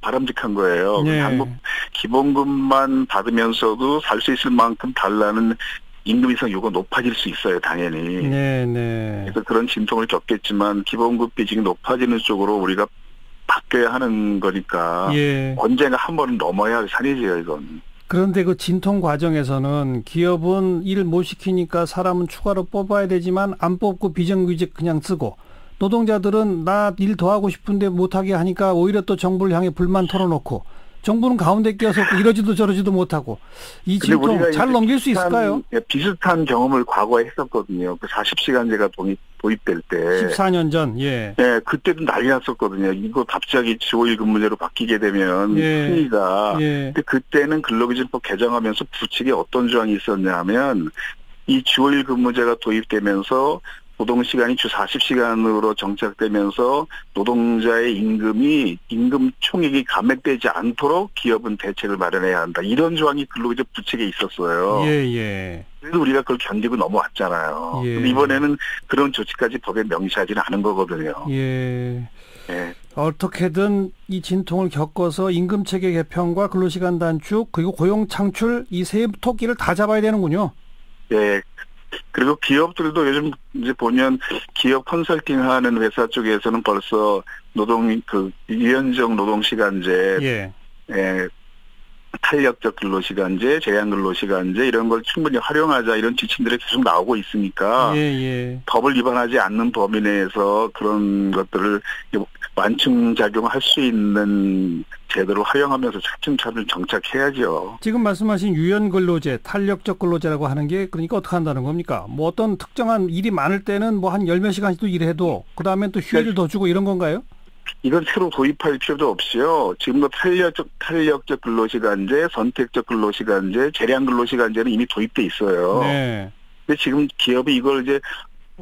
바람직한 거예요. 한국 기본급만 받으면서도 살 수 있을 만큼 달라는 임금 이상 요구가 높아질 수 있어요, 당연히. 그래서 그런 진통을 겪겠지만 기본급 비중이 높아지는 쪽으로 우리가 바뀌어야 하는 거니까 언젠가 한 번은 넘어야 할 산이지요, 이건.
그런데 그 진통 과정에서는 기업은 일 못 시키니까 사람은 추가로 뽑아야 되지만 안 뽑고 비정규직 그냥 쓰고, 노동자들은 나 일 더 하고 싶은데 못하게 하니까 오히려 또 정부를 향해 불만 털어놓고, 정부는 가운데 끼어서 이러지도 저러지도 못하고, 이 진통 잘 넘길 수 있을까요?
비슷한 경험을 과거에 했었거든요. 그 40시간제가 도입될 때.
14년 전,
그때도 난리 났었거든요. 이거 갑자기 주 5일 근무제로 바뀌게 되면 큰일이다. 근데 그때는 근로기준법 개정하면서 부칙에 어떤 조항이 있었냐 하면, 이 주 5일 근무제가 도입되면서 노동시간이 주 40시간으로 정착되면서 노동자의 임금 총액이 감액되지 않도록 기업은 대책을 마련해야 한다. 이런 조항이 근로기준 부칙에 있었어요. 그래서 우리가 그걸 견디고 넘어왔잖아요. 이번에는 그런 조치까지 법에 명시하지는 않은 거거든요.
어떻게든 이 진통을 겪어서 임금체계 개편과 근로시간 단축 그리고 고용 창출 이 세 토끼를 다 잡아야 되는군요.
그리고 기업들도 요즘 이제 보면 기업 컨설팅 하는 회사 쪽에서는 벌써 유연적 노동시간제, 탄력적 근로시간제, 제한근로시간제 이런 걸 충분히 활용하자 이런 지침들이 계속 나오고 있으니까 법을 위반하지 않는 범위 내에서 그런 것들을 완충작용할 수 있는 제도를 활용하면서 차츰차츰 정착해야죠.
지금 말씀하신 유연근로제, 탄력적 근로제라고 하는 게 그러니까 어떻게 한다는 겁니까? 뭐 어떤 특정한 일이 많을 때는 뭐 한 10몇 시간씩도 일해도 그다음에 또 휴일을 더 주고 이런 건가요?
이건 새로 도입할 필요도 없이요. 지금도 탄력적 근로시간제, 선택적 근로시간제, 재량 근로시간제는 이미 도입돼 있어요. 근데 지금 기업이 이걸 이제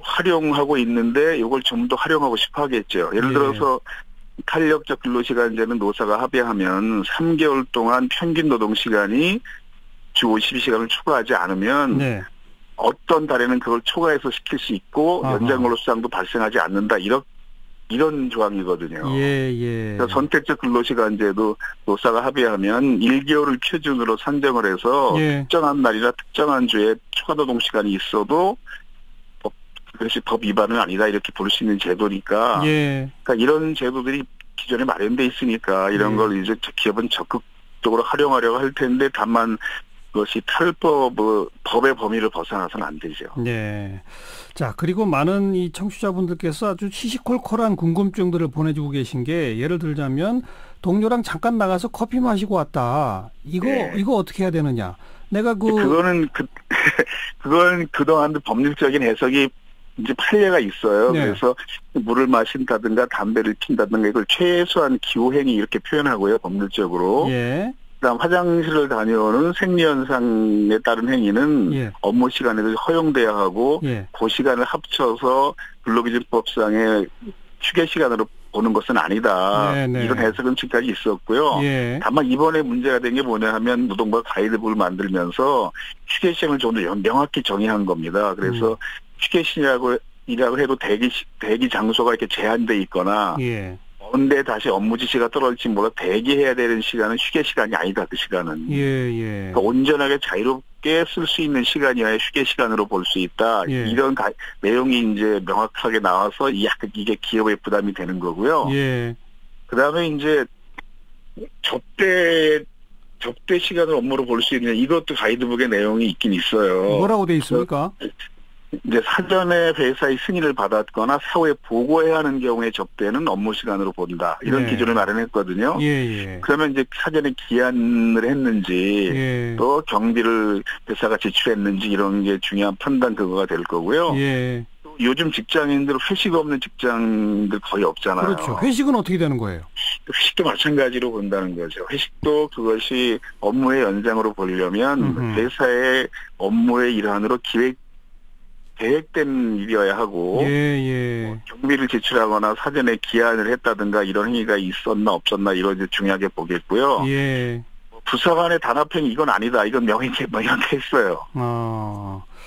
활용하고 있는데 이걸 좀 더 활용하고 싶어 하겠죠. 예를 들어서 탄력적 근로시간제는 노사가 합의하면 3개월 동안 평균 노동시간이 주 52시간을 초과하지 않으면 어떤 달에는 그걸 초과해서 시킬 수 있고 연장 근로수당도 발생하지 않는다. 이런 조항이거든요. 그래서 선택적 근로시간제도 노사가 합의하면 1개월을 표준으로 산정을 해서 특정한 날이나 특정한 주에 초과 노동시간이 있어도 그것이 법 위반은 아니다 이렇게 볼 수 있는 제도니까 그러니까 이런 제도들이 기존에 마련돼 있으니까 이런 걸 이제 기업은 적극적으로 활용하려고 할 텐데 다만 그것이 법의 범위를 벗어나서는 안 되죠.
자, 그리고 많은 이 청취자분들께서 아주 시시콜콜한 궁금증들을 보내주고 계신 게 예를 들자면 동료랑 잠깐 나가서 커피 마시고 왔다. 이거 어떻게 해야 되느냐?
그건 그동안 법률적인 해석이 이제 판례가 있어요. 그래서 물을 마신다든가 담배를 핀다든가 이걸 최소한 기호행위 이렇게 표현하고요. 법률적으로. 그다음 화장실을 다녀오는 생리현상에 따른 행위는 업무 시간에도 허용돼야 하고 그 시간을 합쳐서 근로기준법상의 휴게 시간으로 보는 것은 아니다. 이런 해석은 지금까지 있었고요. 다만 이번에 문제가 된 게 뭐냐 하면 노동부가 가이드북을 만들면서 휴게 시간을 좀 더 명확히 정의한 겁니다. 그래서 휴게 시간이라고 해도 대기 장소가 이렇게 제한돼 있거나 언제 다시 업무 지시가 떨어질지 몰라 대기해야 되는 시간은 휴게 시간이 아니다. 그 시간은.
예.
그러니까 온전하게 자유롭게 쓸 수 있는 시간이어야 휴게 시간으로 볼 수 있다.
예.
이런 내용이 이제 명확하게 나와서 약간 이게 기업의 부담이 되는 거고요.
예.
그다음에 이제 접대 시간을 업무로 볼 수 있는 이것도 가이드북에 내용이 있긴 있어요.
뭐라고 돼 있습니까?
이제 사전에 회사의 승인을 받았거나 사후에 보고해야 하는 경우에 접대는 업무 시간으로 본다. 이런
네.
기준을 마련했거든요.
예.
그러면 이제 사전에 기한을 했는지
예.
또 경비를 회사가 지출했는지 이런 게 중요한 판단 근거가 될 거고요.
예.
또 요즘 직장인들 회식 없는 직장들 거의 없잖아요.
그렇죠. 회식은 어떻게 되는 거예요?
회식도 마찬가지로 본다는 거죠. 회식도 그것이 업무의 연장으로 보려면 회사의 업무의 일환으로 계획된 일이어야 하고
예.
경비를 지출하거나 사전에 기한을 했다든가 이런 행위가 있었나 없었나 이런 중요하게 보겠고요.
예.
부서 간의 단합행위 이건 아니다. 이건 명확히 했어요.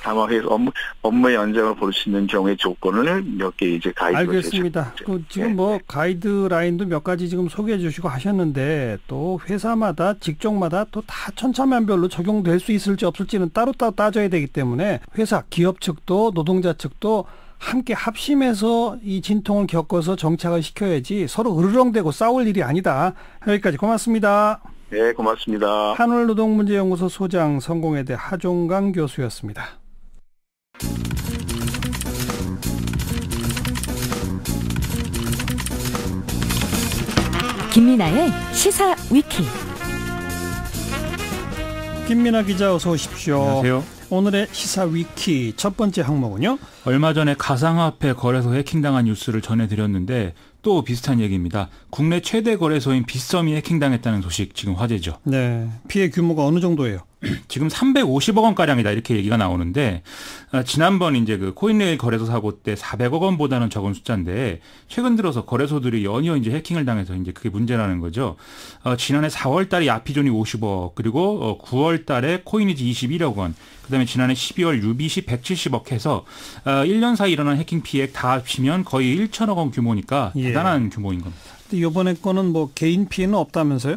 다만 해서 업무의 연장을 볼 수 있는 경우의 조건을 몇 개 이제 가이드로
알겠습니다. 지금 뭐 가이드라인도 몇 가지 지금 소개해 주시고 하셨는데 또 회사마다 직종마다 또 다 천차만별로 적용될 수 있을지 없을지는 따로 따져야 되기 때문에 회사 기업 측도 노동자 측도 함께 합심해서 이 진통을 겪어서 정착을 시켜야지 서로 으르렁대고 싸울 일이 아니다. 여기까지 고맙습니다.
네, 고맙습니다.
한월노동문제연구소 소장 성공회대 하종강 교수였습니다.
김민아의 시사 위키.
김민아 기자 어서 오십시오.
안녕하세요.
오늘의 시사 위키 첫 번째 항목은요.
얼마 전에 가상화폐 거래소 해킹당한 뉴스를 전해드렸는데 또 비슷한 얘기입니다. 국내 최대 거래소인 빗썸이 해킹당했다는 소식 지금 화제죠.
네, 피해 규모가 어느 정도예요?
지금 350억 원가량이다 이렇게 얘기가 나오는데 지난번 이제 그 코인레일 거래소 사고 때 400억 원보다는 적은 숫자인데 최근 들어서 거래소들이 연이어 이제 해킹을 당해서 이제 그게 문제라는 거죠. 지난해 4월 달에 야피존이 50억 그리고 9월 달에 코이니지 21억 원 그다음에 지난해 12월 유비시 170억 해서 1년 사이 일어난 해킹 피해액 다 합치면 거의 1천억 원 규모니까 대단한 규모인 겁니다.
이번에 거는 뭐 개인 피해는 없다면서요?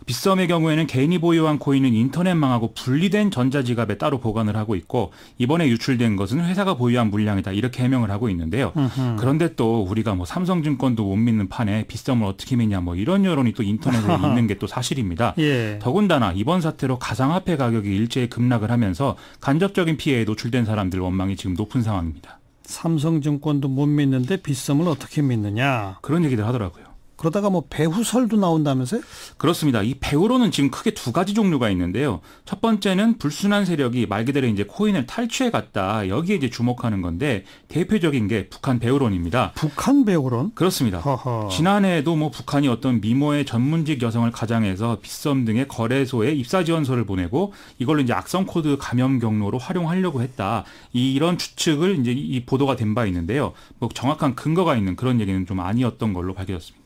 빗썸의 경우에는 개인이 보유한 코인은 인터넷망하고 분리된 전자지갑에 따로 보관을 하고 있고 이번에 유출된 것은 회사가 보유한 물량이다 이렇게 해명을 하고 있는데요. 그런데 또 우리가 뭐 삼성증권도 못 믿는 판에 빗썸을 어떻게 믿냐 뭐 이런 여론이 또 인터넷에 있는 게 또 사실입니다.
예.
더군다나 이번 사태로 가상화폐 가격이 일제히 급락을 하면서 간접적인 피해에 노출된 사람들 원망이 지금 높은 상황입니다.
삼성증권도 못 믿는데 빗썸을 어떻게 믿느냐.
그런 얘기들 하더라고요.
그러다가 뭐 배후설도 나온다면서요?
그렇습니다. 이 배후로는 지금 크게 두 가지 종류가 있는데요. 첫 번째는 불순한 세력이 말 그대로 이제 코인을 탈취해 갔다. 여기에 이제 주목하는 건데 대표적인 게 북한 배후론입니다.
북한 배후론?
그렇습니다.
허허.
지난해에도 뭐 북한이 어떤 미모의 전문직 여성을 가장해서 빗썸 등의 거래소에 입사 지원서를 보내고 이걸로 이제 악성 코드 감염 경로로 활용하려고 했다. 이런 추측을 이제 이 보도가 된 바 있는데요. 뭐 정확한 근거가 있는 그런 얘기는 좀 아니었던 걸로 밝혀졌습니다.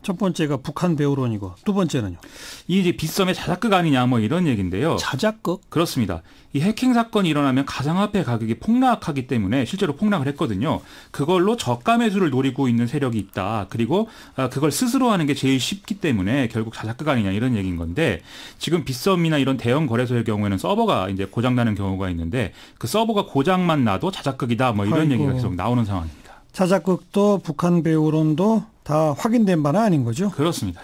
첫 번째가 북한 배후론이고 두 번째는요?
이 이제 빗썸의 자작극 아니냐 뭐 이런 얘기인데요.
자작극?
그렇습니다. 이 해킹 사건이 일어나면 가상화폐 가격이 폭락하기 때문에 실제로 폭락을 했거든요. 그걸로 저가 매수를 노리고 있는 세력이 있다. 그리고 그걸 스스로 하는 게 제일 쉽기 때문에 결국 자작극 아니냐 이런 얘기인 건데 지금 빗썸이나 이런 대형 거래소의 경우에는 서버가 이제 고장나는 경우가 있는데 그 서버가 고장만 나도 자작극이다 뭐 이런 얘기가 계속 나오는 상황입니다.
자작극도 북한 배후론도 다 확인된 바는 아닌 거죠?
그렇습니다.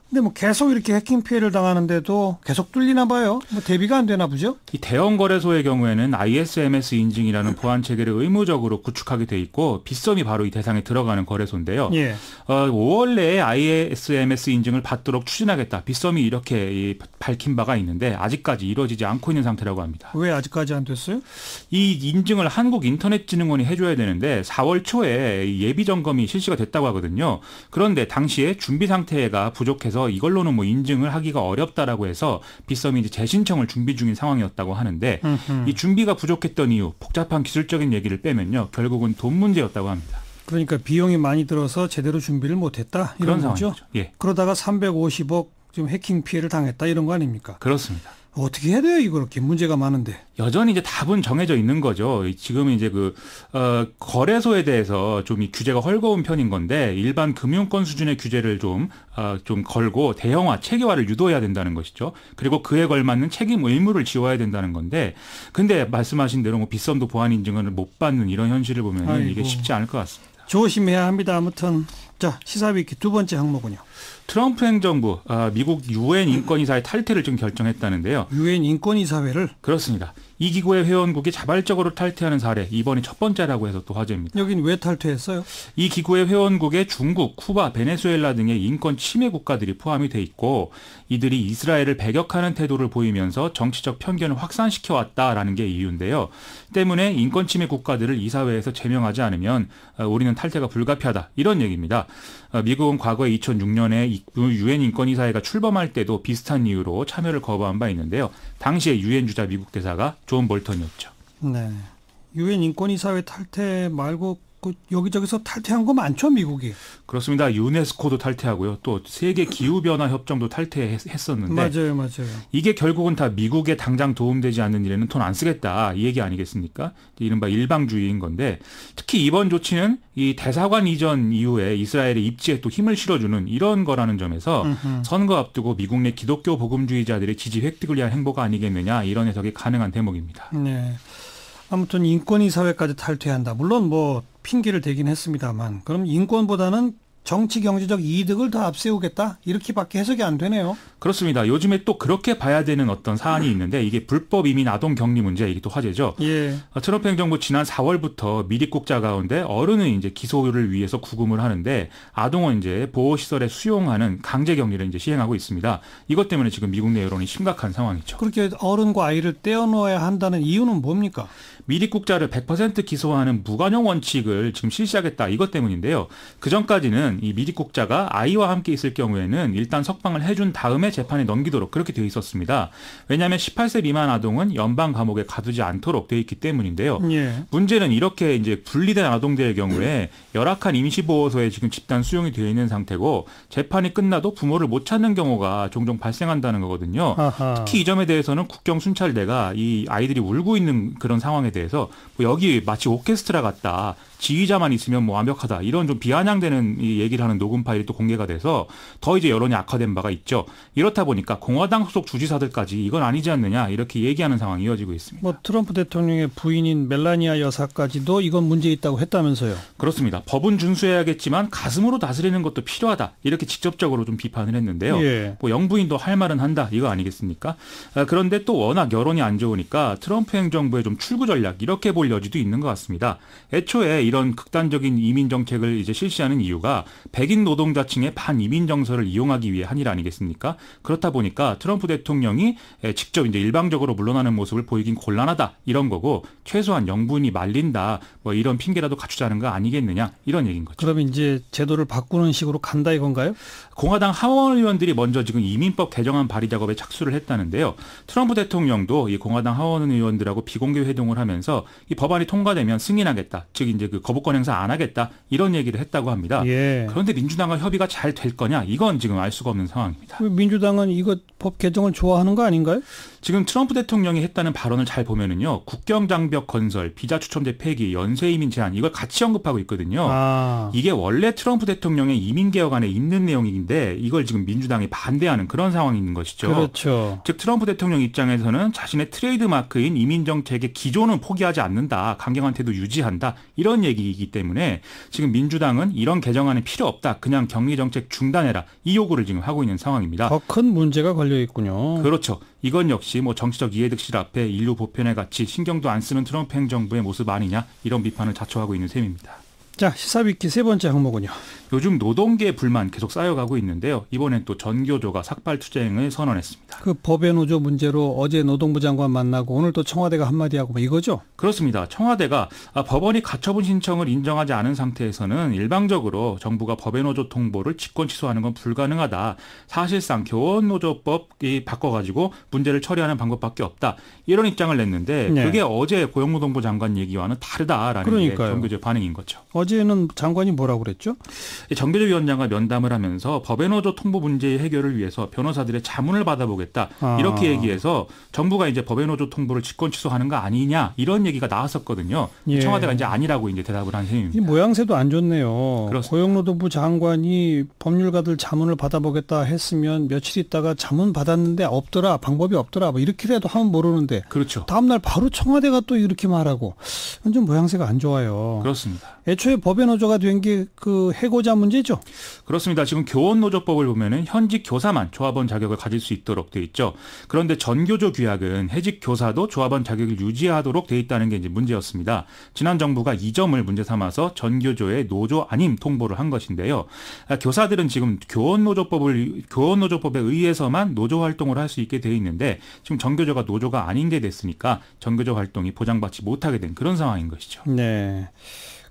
근데 뭐 계속 이렇게 해킹 피해를 당하는데도 계속 뚫리나 봐요. 뭐 대비가 안 되나 보죠?
이 대형 거래소의 경우에는 ISMS 인증이라는 보안 체계를 의무적으로 구축하게 돼 있고 빗썸이 바로 이 대상에 들어가는 거래소인데요.
예.
5월 내에 ISMS 인증을 받도록 추진하겠다. 빗썸이 이렇게 밝힌 바가 있는데 아직까지 이루어지지 않고 있는 상태라고 합니다.
왜 아직까지 안 됐어요?
이 인증을 한국인터넷진흥원이 해줘야 되는데 4월 초에 예비 점검이 실시가 됐다고 하거든요. 그런데 당시에 준비 상태가 부족해서 이걸로는 뭐 인증을 하기가 어렵다라고 해서 빗썸이 이제 재신청을 준비 중인 상황이었다고 하는데 이 준비가 부족했던 이유, 복잡한 기술적인 얘기를 빼면요, 결국은 돈 문제였다고 합니다.
그러니까 비용이 많이 들어서 제대로 준비를 못했다 이런
그런
거죠.
상황이죠. 예.
그러다가 350억 지금 해킹 피해를 당했다 이런 거 아닙니까?
그렇습니다.
어떻게 해야 돼요? 이거 이렇게 문제가 많은데.
여전히 이제 답은 정해져 있는 거죠. 지금은 이제 거래소에 대해서 좀 이 규제가 헐거운 편인 건데 일반 금융권 수준의 규제를 좀 걸고 대형화, 체계화를 유도해야 된다는 것이죠. 그리고 그에 걸맞는 책임 의무를 지워야 된다는 건데 근데 말씀하신 대로 뭐 빗썸도 보안 인증을 못 받는 이런 현실을 보면 이게 쉽지 않을 것 같습니다.
조심해야 합니다. 아무튼 자 시사위키 두 번째 항목은요.
트럼프 행정부 미국 유엔 인권이사회 탈퇴를 지금 결정했다는데요.
유엔 인권이사회를?
그렇습니다. 이 기구의 회원국이 자발적으로 탈퇴하는 사례 이번이 첫 번째라고 해서 또 화제입니다.
여긴 왜 탈퇴했어요?
이 기구의 회원국에 중국, 쿠바, 베네수엘라 등의 인권 침해 국가들이 포함이 돼 있고 이들이 이스라엘을 배격하는 태도를 보이면서 정치적 편견을 확산시켜 왔다라는 게 이유인데요. 때문에 인권 침해 국가들을 이사회에서 제명하지 않으면 우리는 탈퇴가 불가피하다 이런 얘기입니다. 미국은 과거에 2006년에 유엔 인권이사회가 출범할 때도 비슷한 이유로 참여를 거부한 바 있는데요. 당시에 유엔 주재 미국 대사가 존 볼턴이었죠. 네.
유엔 인권이사회 탈퇴 말고 여기저기서 탈퇴한 거 많죠, 미국이?
그렇습니다. 유네스코도 탈퇴하고요. 또 세계 기후변화 협정도 탈퇴했었는데
맞아요.
이게 결국은 다 미국에 당장 도움되지 않는 일에는 돈 안 쓰겠다 이 얘기 아니겠습니까? 이른바 일방주의인 건데 특히 이번 조치는 이 대사관 이전 이후에 이스라엘의 입지에 또 힘을 실어주는 이런 거라는 점에서 선거 앞두고 미국 내 기독교 복음주의자들의 지지 획득을 위한 행보가 아니겠느냐 이런 해석이 가능한 대목입니다.
네. 아무튼 인권이사회까지 탈퇴한다. 물론 뭐 핑계를 대긴 했습니다만 그럼 인권보다는 정치 경제적 이득을 더 앞세우겠다 이렇게밖에 해석이 안 되네요.
그렇습니다. 요즘에 또 그렇게 봐야 되는 어떤 사안이 있는데 이게 불법 이민 아동 격리 문제 이게 또 화제죠.
예.
트럼프 행정부 지난 4월부터 미립국자 가운데 어른은 이제 기소를 위해서 구금을 하는데 아동은 이제 보호시설에 수용하는 강제 격리를 이제 시행하고 있습니다. 이것 때문에 지금 미국 내 여론이 심각한 상황이죠.
그렇게 어른과 아이를 떼어놓아야 한다는 이유는 뭡니까?
미립국자를 100% 기소하는 무관용 원칙을 지금 실시하겠다 이것 때문인데요. 그 전까지는 이 미립국자가 아이와 함께 있을 경우에는 일단 석방을 해준 다음에 재판에 넘기도록 그렇게 되어 있었습니다. 왜냐하면 18세 미만 아동은 연방 감옥에 가두지 않도록 되어 있기 때문인데요.
예.
문제는 이렇게 이제 분리된 아동들의 경우에 열악한 임시보호소에 지금 집단 수용이 되어 있는 상태고 재판이 끝나도 부모를 못 찾는 경우가 종종 발생한다는 거거든요.
아하.
특히 이 점에 대해서는 국경순찰대가 이 아이들이 울고 있는 그런 상황에 대해서 뭐 여기 마치 오케스트라 같다. 지휘자만 있으면 뭐 완벽하다. 이런 좀 비아냥되는 이 얘기를 하는 녹음 파일이 또 공개가 돼서 더 이제 여론이 악화된 바가 있죠. 이렇다 보니까 공화당 소속 주지사들까지 이건 아니지 않느냐 이렇게 얘기하는 상황이 이어지고 있습니다.
뭐 트럼프 대통령의 부인인 멜라니아 여사까지도 이건 문제 있다고 했다면서요.
그렇습니다. 법은 준수해야겠지만 가슴으로 다스리는 것도 필요하다. 이렇게 직접적으로 좀 비판을 했는데요.
예.
뭐 영부인도 할 말은 한다. 이거 아니겠습니까? 그런데 또 워낙 여론이 안 좋으니까 트럼프 행정부의 좀 출구 전략 이렇게 볼 여지도 있는 것 같습니다. 애초에 이런 극단적인 이민 정책을 이제 실시하는 이유가 백인 노동자층의 반이민 정서를 이용하기 위해 한 일 아니겠습니까? 그렇다 보니까 트럼프 대통령이 직접 이제 일방적으로 물러나는 모습을 보이긴 곤란하다 이런 거고 최소한 영부인이 말린다 뭐 이런 핑계라도 갖추자는 거 아니겠느냐 이런 얘기인 거죠.
그럼 이제 제도를 바꾸는 식으로 간다 이건가요?
공화당 하원 의원들이 먼저 지금 이민법 개정안 발의 작업에 착수를 했다는데요. 트럼프 대통령도 이 공화당 하원 의원들하고 비공개 회동을 하면서 이 법안이 통과되면 승인하겠다. 즉 이제 그 거부권 행사 안 하겠다. 이런 얘기를 했다고 합니다.
예.
그런데 민주당과 협의가 잘 될 거냐? 이건 지금 알 수가 없는 상황입니다.
민주당은 이거 법 개정을 좋아하는 거 아닌가요?
지금 트럼프 대통령이 했다는 발언을 잘 보면은요. 국경장벽 건설, 비자 추첨제 폐기, 연쇄 이민 제한 이걸 같이 언급하고 있거든요. 이게 원래 트럼프 대통령의 이민 개혁안에 있는 내용인데 이걸 지금 민주당이 반대하는 그런 상황이 있는 것이죠.
그렇죠.
즉 트럼프 대통령 입장에서는 자신의 트레이드 마크인 이민 정책의 기조는 포기하지 않는다. 강경한 태도 유지한다. 이런 얘기이기 때문에 지금 민주당은 이런 개정안은 필요 없다. 그냥 격리 정책 중단해라. 이 요구를 지금 하고 있는 상황입니다.
더 큰 문제가 걸려 있군요.
그렇죠. 이건 역시 뭐 정치적 이해득실 앞에 인류 보편에 같이 신경도 안 쓰는 트럼프 행정부의 모습 아니냐 이런 비판을 자초하고 있는 셈입니다.
자, 시사위키 세 번째 항목은요.
요즘 노동계의 불만 계속 쌓여가고 있는데요. 이번엔 또 전교조가 삭발투쟁을 선언했습니다.
그 법의 노조 문제로 어제 노동부 장관 만나고 오늘 또 청와대가 한마디 하고 뭐 이거죠?
그렇습니다. 청와대가 법원이 가처분 신청을 인정하지 않은 상태에서는 일방적으로 정부가 법의 노조 통보를 직권 취소하는 건 불가능하다. 사실상 교원노조법이 바꿔가지고 문제를 처리하는 방법밖에 없다. 이런 입장을 냈는데
네.
그게 어제 고용노동부 장관 얘기와는 다르다라는 게 전교조의 반응인 거죠.
어제는 장관이 뭐라고 그랬죠?
정교조 위원장과 면담을 하면서 법의 노조 통보 문제 해결을 위해서 변호사들의 자문을 받아보겠다. 이렇게 얘기해서 정부가 이제 법의 노조 통보를 직권 취소하는 거 아니냐 이런 얘기가 나왔었거든요.
예.
청와대가 이제 아니라고 이제 대답을 한 셈입니다.
이 모양새도 안 좋네요.
그렇습니다.
고용노동부 장관이 법률가들 자문을 받아보겠다 했으면 며칠 있다가 자문 받았는데 없더라, 방법이 없더라, 뭐 이렇게라도 하면 모르는데.
그렇죠.
다음날 바로 청와대가 또 이렇게 말하고 좀 모양새가 안 좋아요.
그렇습니다.
애초에 법의 노조가 된 게 그 해고자 문제죠?
그렇습니다. 지금 교원노조법을 보면은 현직 교사만 조합원 자격을 가질 수 있도록 돼 있죠. 그런데 전교조 규약은 해직 교사도 조합원 자격을 유지하도록 돼 있다는 게 이제 문제였습니다. 지난 정부가 이 점을 문제 삼아서 전교조의 노조 아님 통보를 한 것인데요. 교사들은 지금 교원노조법에 의해서만 노조 활동을 할 수 있게 돼 있는데 지금 전교조가 노조가 아닌 게 됐으니까 전교조 활동이 보장받지 못하게 된 그런 상황인 것이죠.
네.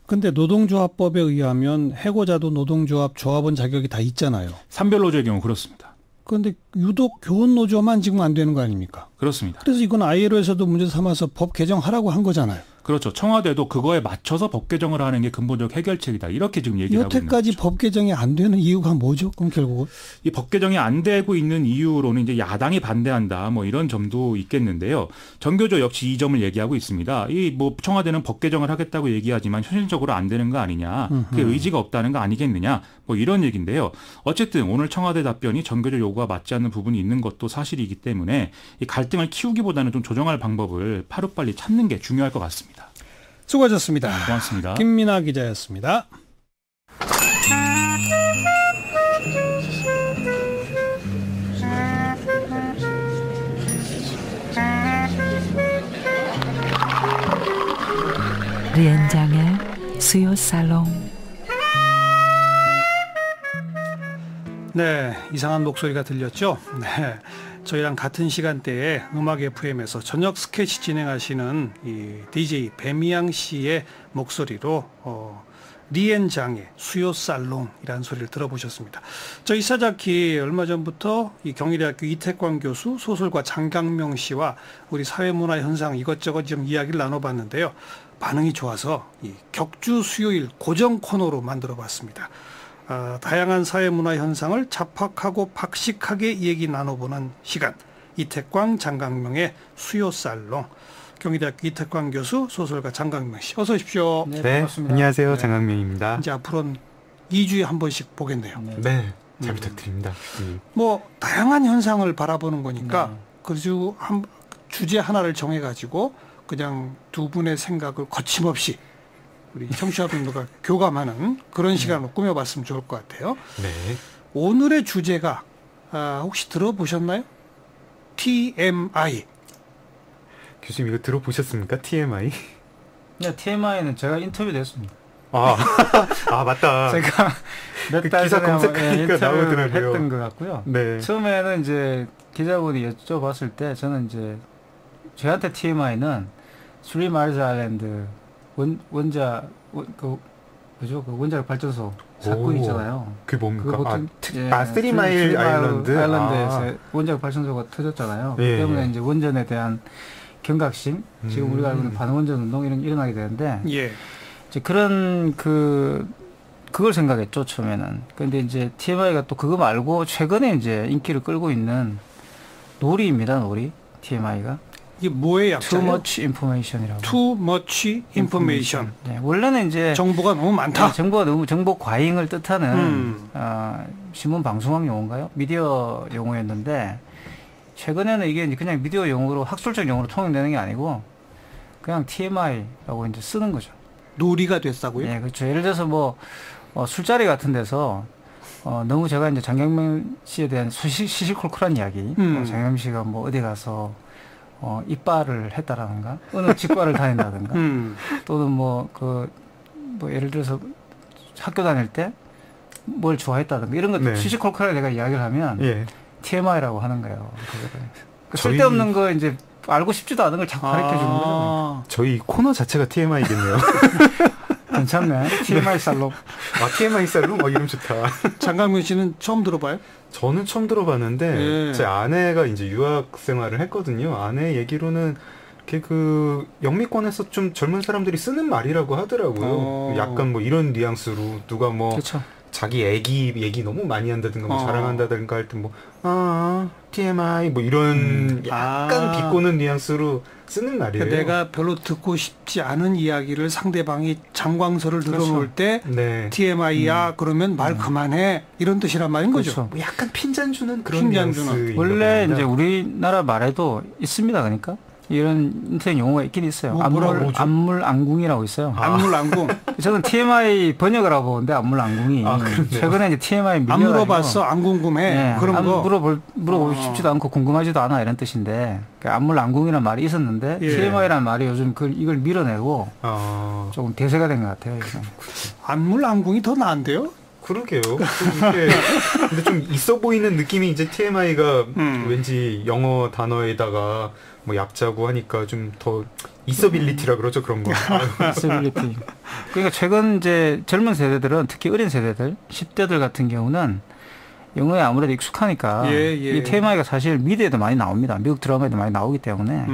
근데 노동조합법에 의하면 해고자도 노동조합 조합원 자격이 다 있잖아요.
산별노조의 경우 그렇습니다.
그런데 유독 교원노조만 지금 안 되는 거 아닙니까?
그렇습니다.
그래서 이건 ILO에서도 문제 삼아서 법 개정하라고 한 거잖아요.
그렇죠. 청와대도 그거에 맞춰서 법 개정을 하는 게 근본적 해결책이다. 이렇게 지금 얘기를 하고 있는
여태까지
거죠.
법 개정이 안 되는 이유가 뭐죠? 그럼 결국은?
이 법 개정이 안 되고 있는 이유로는 이제 야당이 반대한다. 뭐 이런 점도 있겠는데요. 전교조 역시 이 점을 얘기하고 있습니다. 이 뭐 청와대는 법 개정을 하겠다고 얘기하지만 현실적으로 안 되는 거 아니냐. 그게 의지가 없다는 거 아니겠느냐. 뭐 이런 얘기인데요. 어쨌든 오늘 청와대 답변이 전교조 요구와 맞지 않는 부분이 있는 것도 사실이기 때문에 이 갈등을 키우기보다는 좀 조정할 방법을 하루빨리 찾는 게 중요할 것 같습니다.
수고하셨습니다.
고맙습니다.
김민아 기자였습니다.
리엔장의 수요 살롱.
네, 이상한 목소리가 들렸죠? 네, 저희랑 같은 시간대에 음악 FM에서 저녁 스케치 진행하시는 이 DJ 배미양 씨의 목소리로 리엔장의 수요 살롱이라는 소리를 들어보셨습니다. 저희 사자키 얼마 전부터 이 경희대학교 이태광 교수, 소설가 장강명 씨와 우리 사회문화 현상 이것저것 좀 이야기를 나눠봤는데요. 반응이 좋아서 이 격주 수요일 고정 코너로 만들어봤습니다. 다양한 사회문화 현상을 잡학하고 박식하게 얘기 나눠보는 시간, 이태광 장강명의 수요살롱. 경희대학교 이태광 교수, 소설가 장강명 씨, 어서 오십시오.
네, 반갑습니다. 안녕하세요. 네. 장강명입니다.
이제 앞으로는 2주에 한 번씩 보겠네요.
네, 잘 부탁드립니다.
뭐 다양한 현상을 바라보는 거니까 그래서 한 주제 하나를 정해가지고 그냥 두 분의 생각을 거침없이 우리 청취자분들과 교감하는 그런 시간을 꾸며봤으면 좋을 것 같아요.
네.
오늘의 주제가 혹시 들어보셨나요? TMI.
교수님 이거 들어보셨습니까? TMI?
네, TMI는 제가 인터뷰됐습니다.
맞다.
제가 몇 달
기사
전에
검색하니까 나오더라고요.
했던 것 같고요.
네.
처음에는 이제 기자분이 여쭤봤을 때 저는 이제 저한테 TMI는 스리 마일즈 아일랜드 원자력 발전소 사건 있잖아요.
그게 뭡니까?
스리
마일
아일랜드에서 원자력 발전소가 터졌잖아요.
예,
그 때문에
예.
이제 원전에 대한 경각심, 지금 우리가 알고 있는 반원전 운동 이런 게 일어나게 되는데,
예.
이제 그런 그걸 생각했죠 처음에는. 그런데 이제 TMI가 또 그거 말고 최근에 이제 인기를 끌고 있는 놀이입니다. 놀이 TMI가.
이게 뭐의 약자예요?
Too much information이라고.
Too much information.
네, 원래는 이제
정보가 너무 많다.
네, 정보 과잉을 뜻하는 신문 방송학 용어인가요? 미디어 용어였는데 최근에는 이게 그냥 미디어 용어로 학술적 용어로 통용되는 게 아니고 그냥 TMI라고 이제 쓰는 거죠.
놀이가 됐다고요?
네, 그렇죠. 예를 들어서 뭐 술자리 같은 데서 너무 제가 이제 장강명 씨에 대한 시시콜콜한 이야기, 장강명 씨가 뭐 어디 가서 이빨을 했다라든가 어느 치과를 다닌다든가 또는 예를 들어서 학교 다닐 때 뭘 좋아했다든가 이런 것들 시시콜콜하게 내가 이야기를 하면 TMI라고 하는 거예요. 쓸데없는 거 이제 알고 싶지도 않은 걸 자꾸 가르쳐 주는 거죠.
저희 코너 자체가 TMI겠네요.
괜찮네. TMI 살롱.
TMI 살롱? 이름 좋다.
장강명 씨는 처음 들어봐요?
저는 처음 들어봤는데 제 아내가 이제 유학 생활을 했거든요. 아내 얘기로는 그 영미권에서 좀 젊은 사람들이 쓰는 말이라고 하더라고요. 약간 뭐 이런 뉘앙스로 누가 뭐
그쵸.
자기 애기 얘기 너무 많이 한다든가 뭐 자랑한다든가 할 때 뭐 TMI 뭐 이런 약간 비꼬는 뉘앙스로 쓰는 말이에요.
그러니까 내가 별로 듣고 싶지 않은 이야기를 상대방이 장광설을 늘어놓을 때
네.
TMI야 그러면 말 그만해 이런 뜻이란 말인 거죠.
그렇죠.
뭐 약간 핀잔 주는 그런 뉘앙스.
원래 이제 우리나라 말에도 있습니다. 그러니까 이런 용어가 있긴 있어요. 안물안궁이라고 있어요.
안물안궁.
저는 TMI 번역을 하고 보는데 안물안궁이 최근에 이제 TMI 밀려가지고
안 물어봤어, 안 궁금해.
네,
그런 거
물어보고 싶지도 않고 궁금하지도 않아 이런 뜻인데 안물안궁이라는 말이 있었는데 TMI라는 말이 요즘 이걸 밀어내고 조금 대세가 된 것 같아요.
안물안궁이 더 나은데요?
그러게요. 근데 좀 있어 보이는 느낌이 이제 TMI가 왠지 영어 단어에다가 뭐 얕자고 하니까 좀 더 있어빌리티라 그러죠, 그런 거.
있어빌리티. 그러니까 최근 이제 젊은 세대들은 특히 어린 세대들, 10대들 같은 경우는 영어에 아무래도 익숙하니까 이 TMI가 사실 미디어에도 많이 나옵니다. 미국 드라마에도 많이 나오기 때문에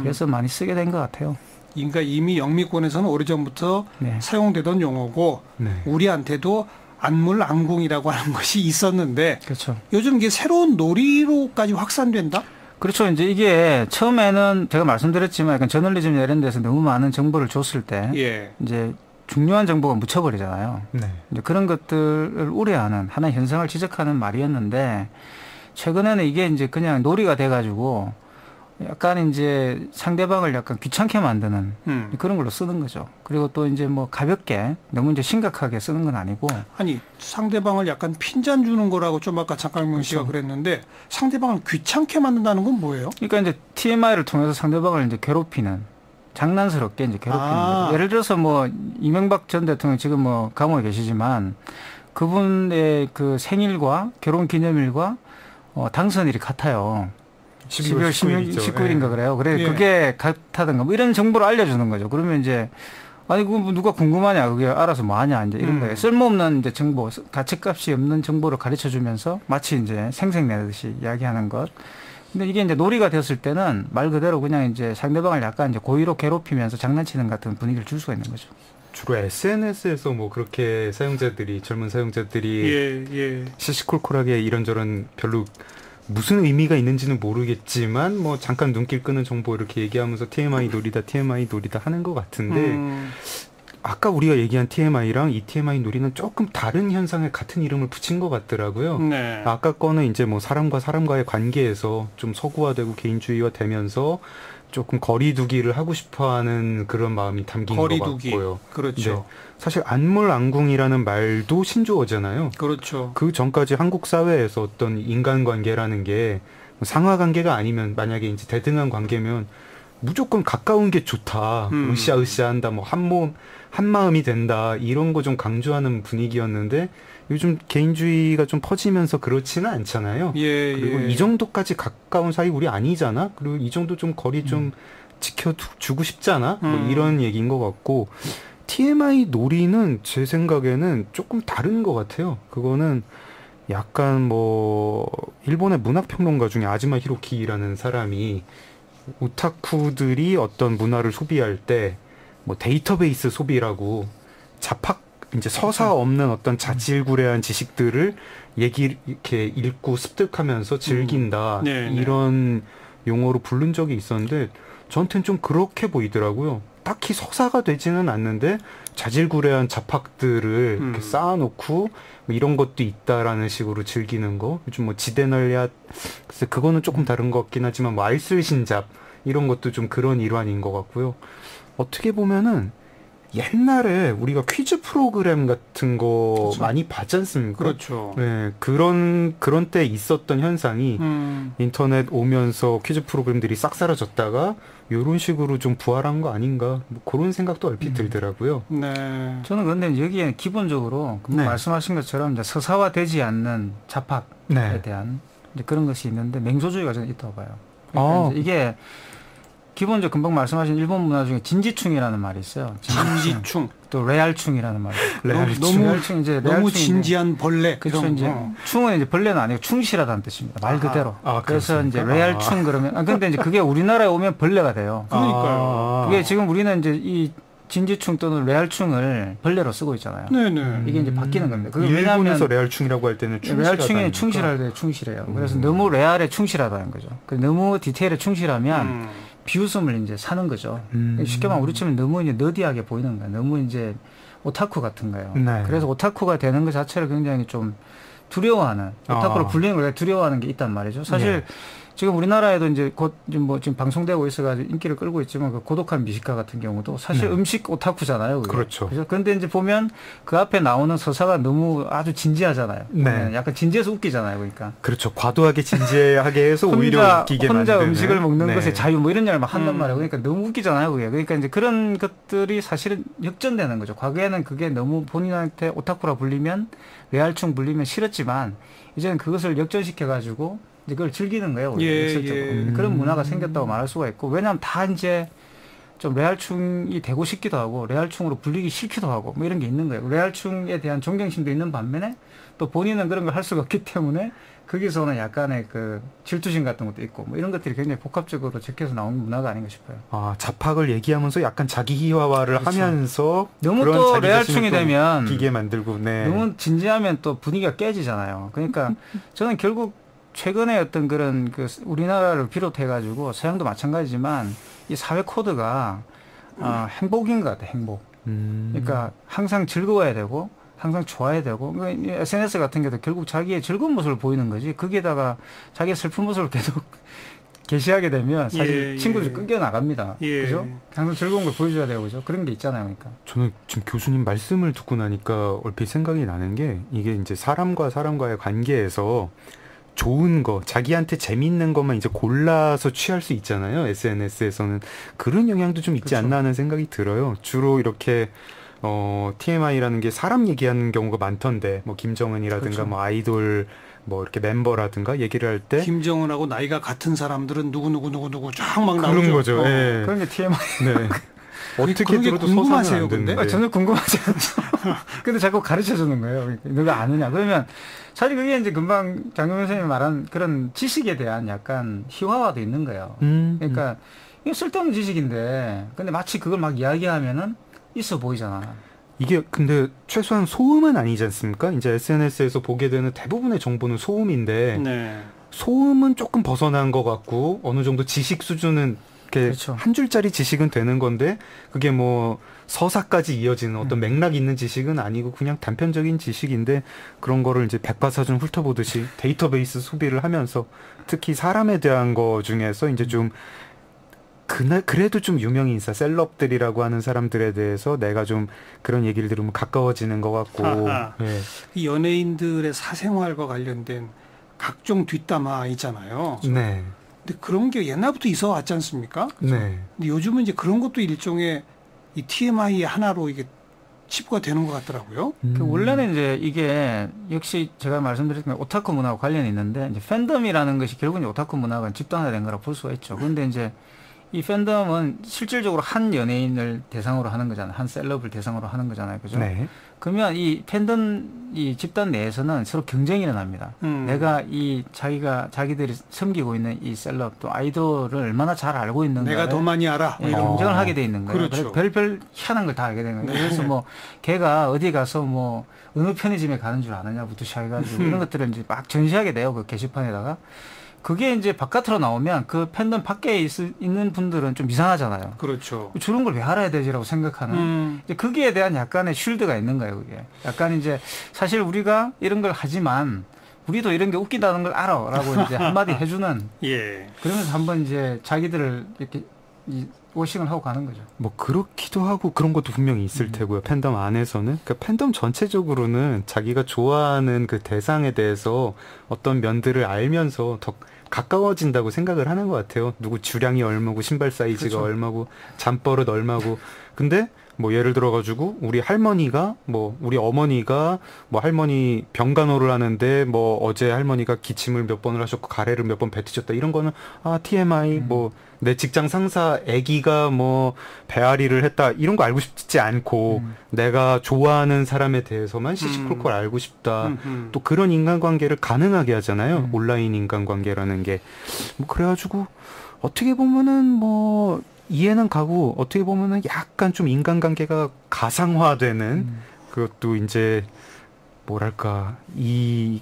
그래서 많이 쓰게 된 것 같아요.
그러니까 이미 영미권에서는 오래전부터 사용되던 용어고 우리한테도 안물안궁이라고 하는 것이 있었는데
그렇죠. 요즘
이게 새로운 놀이로까지 확산된다?
그렇죠. 이제 이게 처음에는 제가 말씀드렸지만 약간 저널리즘 이런 데서 너무 많은 정보를 줬을 때 이제 중요한 정보가 묻혀버리잖아요. 이제 그런 것들을 우려하는 하나의 현상을 지적하는 말이었는데 최근에는 이게 이제 그냥 놀이가 돼가지고 약간 이제 상대방을 약간 귀찮게 만드는 그런 걸로 쓰는 거죠. 그리고 또 이제 뭐 가볍게 너무 이제 심각하게 쓰는 건 아니고.
아니 상대방을 약간 핀잔 주는 거라고 좀 아까 장강명 씨가 그랬는데 상대방을 귀찮게 만든다는 건 뭐예요?
그러니까 이제 TMI를 통해서 상대방을 이제 괴롭히는 장난스럽게 이제 괴롭히는 거죠. 예를 들어서 뭐 이명박 전 대통령 지금 뭐 감옥에 계시지만 그분의 그 생일과 결혼 기념일과 당선일이 같아요. 12월 19일인가 그래요. 그래 그게 같다든가 뭐 이런 정보를 알려주는 거죠. 그러면 이제 아니 그 누가 궁금하냐 그게 알아서 뭐 하냐 이제 이런 거예요. 쓸모없는 이제 정보, 가치값이 없는 정보를 가르쳐 주면서 마치 이제 생색내듯이 이야기하는 것. 근데 이게 이제 놀이가 되었을 때는 말 그대로 그냥 이제 상대방을 약간 이제 고의로 괴롭히면서 장난치는 같은 분위기를 줄 수가 있는 거죠.
주로 SNS에서 뭐 그렇게 사용자들이 젊은 사용자들이 시시콜콜하게 이런저런 별로 무슨 의미가 있는지는 모르겠지만 뭐 잠깐 눈길 끄는 정보 이렇게 얘기하면서 TMI 놀이다 하는 것 같은데 아까 우리가 얘기한 TMI랑 이 TMI 놀이는 조금 다른 현상에 같은 이름을 붙인 것 같더라고요. 아까 거는 이제 뭐 사람과 사람과의 관계에서 좀 서구화되고 개인주의화 되면서 조금 거리두기를 하고 싶어하는 그런 마음이 담긴 것 같고요.
그렇죠.
사실 안물안궁이라는 말도 신조어잖아요.
그렇죠.
그 전까지 한국 사회에서 어떤 인간관계라는 게 상하관계가 아니면 만약에 이제 대등한 관계면 무조건 가까운 게 좋다. 으쌰으쌰한다. 뭐 한마음이 된다. 이런 거 좀 강조하는 분위기였는데 요즘 개인주의가 좀 퍼지면서 그렇지는 않잖아요. 그리고 이 정도까지 가까운 사이 우리 아니잖아. 그리고 이 정도 좀 거리 좀 지켜주고 싶잖아. 뭐 이런 얘기인 것 같고 TMI 놀이는 제 생각에는 조금 다른 것 같아요. 그거는 약간 뭐 일본의 문학평론가 중에 아즈마 히로키라는 사람이 오타쿠들이 어떤 문화를 소비할 때 뭐 데이터베이스 소비라고 자팍 이제 서사 없는 어떤 자질구레한 지식들을 이렇게 읽고 습득하면서 즐긴다. 이런 용어로 부른 적이 있었는데 저한테는 좀 그렇게 보이더라고요. 딱히 서사가 되지는 않는데 자질구레한 잡학들을 이렇게 쌓아놓고 뭐 이런 것도 있다라는 식으로 즐기는 거. 요즘 뭐 지대널야 글쎄 그거는 조금 다른 것 같긴 하지만 뭐 알쓸신잡 이런 것도 좀 그런 일환인 것 같고요. 어떻게 보면은 옛날에 우리가 퀴즈 프로그램 같은 거 많이 봤지 않습니까?
그렇죠.
네, 그런 때 있었던 현상이 인터넷 오면서 퀴즈 프로그램들이 싹 사라졌다가 이런 식으로 좀 부활한 거 아닌가 뭐 그런 생각도 얼핏 들더라고요.
네.
저는 근데 여기에 기본적으로 말씀하신 것처럼 이제 서사화되지 않는 잡학에 대한 이제 그런 것이 있는데 맹조주의가 저는 있다고 봐요. 그러니까 이제 이게 기본적으로 금방 말씀하신 일본 문화 중에 진지충이라는 말이 있어요.
진지충.
또 레알충이라는 말이 있어요.
레알충 이제 너무 진지한 벌레.
그렇죠. 이제 충은 이제 벌레는 아니고 충실하다는 뜻입니다. 말 그대로. 그래서 이제 레알충 그러면 근데 이제 그게 우리나라에 오면 벌레가 돼요.
그러니까요.
그게 지금 우리는 이제 이 진지충 또는 레알충을 벌레로 쓰고 있잖아요.
네네.
이게 이제 바뀌는 겁니다. 그게
일본에서 레알충이라고 할 때는
레알충이 충실할 때 충실해요. 그래서 너무 레알에 충실하다는 거죠. 너무 디테일에 충실하면 비웃음을 이제 사는 거죠. 쉽게 말하면 우리처럼 너무 이제 너디하게 보이는 거예요. 너무 이제 오타쿠 같은 거예요.
네.
그래서 오타쿠가 되는 것 자체를 굉장히 좀 두려워하는, 오타쿠로 불리는 걸 두려워하는 게 있단 말이죠. 사실 네. 지금 우리나라에도 이제 곧 뭐 지금 방송되고 있어가지고 인기를 끌고 있지만 그 고독한 미식가 같은 경우도 사실 네. 음식 오타쿠잖아요. 그게.
그렇죠.
그런데 이제 보면 그 앞에 나오는 서사가 너무 아주 진지하잖아요.
네.
약간 진지해서 웃기잖아요. 그러니까.
그렇죠. 과도하게 진지하게 해서 오히려 웃기게
혼자
만드는.
음식을 먹는
네.
것에 자유 뭐 이런 얘기를 막 한단 말이에요. 그러니까 너무 웃기잖아요. 그게. 그러니까 이제 그런 것들이 사실은 역전되는 거죠. 과거에는 그게 너무 본인한테 오타쿠라 불리면 레알충 불리면 싫었지만 이제는 그것을 역전시켜가지고 이제 그걸 즐기는 거예요.
예.
그런 문화가 생겼다고 말할 수가 있고 왜냐하면 다 이제 좀 레알충이 되고 싶기도 하고 레알충으로 불리기 싫기도 하고 뭐 이런 게 있는 거예요. 레알충에 대한 존경심도 있는 반면에 또 본인은 그런 걸 할 수가 없기 때문에 거기서는 약간의 그 질투심 같은 것도 있고 뭐 이런 것들이 굉장히 복합적으로 적혀서 나온 문화가 아닌가 싶어요.
아, 자팍을 얘기하면서 약간 자기희화화를
그렇죠.
하면서
너무 또 레알충이 되면
기게 만들고 네.
너무 진지하면 또 분위기가 깨지잖아요. 그러니까 저는 결국 최근에 어떤 그런 그 우리나라를 비롯해가지고 서양도 마찬가지지만 이 사회 코드가 행복인 것 같아요. 행복. 그러니까 항상 즐거워야 되고 항상 좋아야 되고 그러니까 SNS 같은 게도 결국 자기의 즐거운 모습을 보이는 거지 거기에다가 자기의 슬픈 모습을 계속 게시하게 되면 사실 친구들이 끊겨 나갑니다. 그죠? 항상 즐거운 걸 보여줘야 되고 그죠? 그런 게 있잖아요. 그러니까.
저는 지금 교수님 말씀을 듣고 나니까 얼핏 생각이 나는 게 이게 이제 사람과 사람과의 관계에서 좋은 거, 자기한테 재밌는 것만 이제 골라서 취할 수 있잖아요. SNS에서는. 그런 영향도 좀 있지 않나 하는 생각이 들어요. 주로 이렇게, TMI라는 게 사람 얘기하는 경우가 많던데, 뭐, 김정은이라든가, 뭐, 아이돌, 뭐, 이렇게 멤버라든가 얘기를 할 때.
김정은하고 나이가 같은 사람들은 누구 쫙 막 나오죠.
그런 거죠. 예.
그런 게 TMI.
네. 어떻게 들어도
궁금하세요, 근데?
전혀 궁금하지 않죠. 근데 자꾸 가르쳐 주는 거예요. 너가 아느냐. 그러면 사실 그게 이제 금방 장경민 선생님이 말한 그런 지식에 대한 약간 희화화도 있는 거예요. 그러니까 이게 쓸데없는 지식인데 근데 마치 그걸 막 이야기하면은 있어 보이잖아.
이게 근데 최소한 소음은 아니지 않습니까? 이제 SNS에서 보게 되는 대부분의 정보는 소음인데
네.
소음은 조금 벗어난 것 같고 어느 정도 지식 수준은
그렇죠.
한 줄짜리 지식은 되는 건데 그게 뭐 서사까지 이어지는 어떤 맥락 있는 지식은 아니고 그냥 단편적인 지식인데 그런 거를 이제 백과사전 훑어보듯이 데이터베이스 소비를 하면서 특히 사람에 대한 거 중에서 이제 좀 그래도 좀 유명 인사 셀럽들이라고 하는 사람들에 대해서 내가 좀 그런 얘기를 들으면 가까워지는 것 같고
네. 이 연예인들의 사생활과 관련된 각종 뒷담화 있잖아요.
네.
근데 그런 게 옛날부터 있어 왔지 않습니까?
네.
근데 요즘은 이제 그런 것도 일종의 이 TMI의 하나로 이게 치부가 되는 것 같더라고요.
원래는 이제 이게 역시 제가 말씀드렸지만 오타쿠 문화와 관련이 있는데 이제 팬덤이라는 것이 결국은 이제 오타쿠 문화가 집단화된 거라 볼 수가 있죠. 그런데 이제 이 팬덤은 실질적으로 한 연예인을 대상으로 하는 거잖아요. 한 셀럽을 대상으로 하는 거잖아요. 그죠?
네.
그러면 이 팬덤, 이 집단 내에서는 서로 경쟁이 일어납니다. 내가 자기들이 섬기고 있는 이 셀럽 또 아이돌을 얼마나 잘 알고 있는가.
내가 더 많이 알아.
경쟁을 하게 돼 있는 거예요.
그렇죠.
별별 희한한 걸 다 알게 되는 거예요. 그래서 뭐 걔가 어디 가서 뭐 어느 편의점에 가는 줄 아느냐부터 시작해가지고 이런 것들을 이제 막 전시하게 돼요. 그 게시판에다가. 그게 이제 바깥으로 나오면 그 팬덤 밖에 있는 분들은 좀 이상하잖아요.
그렇죠.
저런 걸 왜 알아야 되지라고 생각하는. 이제 거기에 대한 약간의 쉴드가 있는 거예요, 그게. 약간 이제 사실 우리가 이런 걸 하지만 우리도 이런 게 웃기다는 걸 알아라고 이제 한마디 해주는.
예.
그러면서 한번 이제 자기들을 이렇게 워싱을 하고 가는 거죠.
뭐 그렇기도 하고 그런 것도 분명히 있을 테고요. 팬덤 안에서는. 그러니까 팬덤 전체적으로는 자기가 좋아하는 그 대상에 대해서 어떤 면들을 알면서 더 가까워진다고 생각을 하는 것 같아요. 누구 주량이 얼마고 신발 사이즈가
그렇죠.
얼마고 잠버릇 얼마고. 근데 뭐 예를 들어가지고 우리 할머니가 뭐 우리 어머니가 뭐 할머니 병간호를 하는데 뭐 어제 할머니가 기침을 몇 번을 하셨고 가래를 몇 번 뱉으셨다 이런 거는 TMI 뭐 내 직장 상사 애기가 뭐 배앓이를 했다 이런 거 알고 싶지 않고 내가 좋아하는 사람에 대해서만 시시콜콜 알고 싶다. 또 그런 인간관계를 가능하게 하잖아요. 온라인 인간관계라는 게. 뭐 그래가지고 어떻게 보면은 뭐 이해는 가고 어떻게 보면은 약간 좀 인간관계가 가상화되는 그것도 이제 뭐랄까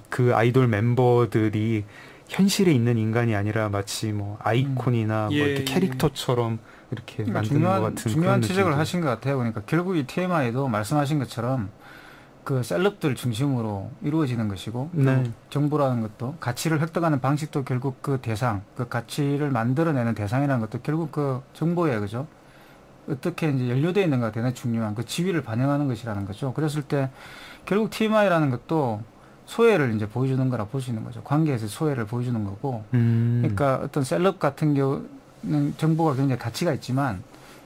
그 아이돌 멤버들이 현실에 있는 인간이 아니라 마치 뭐 아이콘이나 뭐 이렇게 캐릭터처럼 이렇게
그러니까
만드는 것 같은
중요한
그런
지적을
느낌도.
하신 것 같아요. 그러니까 결국 이 TMI도 말씀하신 것처럼 그 셀럽들 중심으로 이루어지는 것이고
네.
정보라는 것도 가치를 획득하는 방식도 결국 그 대상, 그 가치를 만들어내는 대상이라는 것도 결국 그 정보에 그죠? 어떻게 이제 연료되어 있는가 대단히 중요한 그 지위를 반영하는 것이라는 거죠. 그랬을 때 결국 TMI라는 것도 소외를 이제 보여주는 거라 볼 수 있는 거죠. 관계에서 소외를 보여주는 거고. 그러니까 어떤 셀럽 같은 경우는 정보가 굉장히 가치가 있지만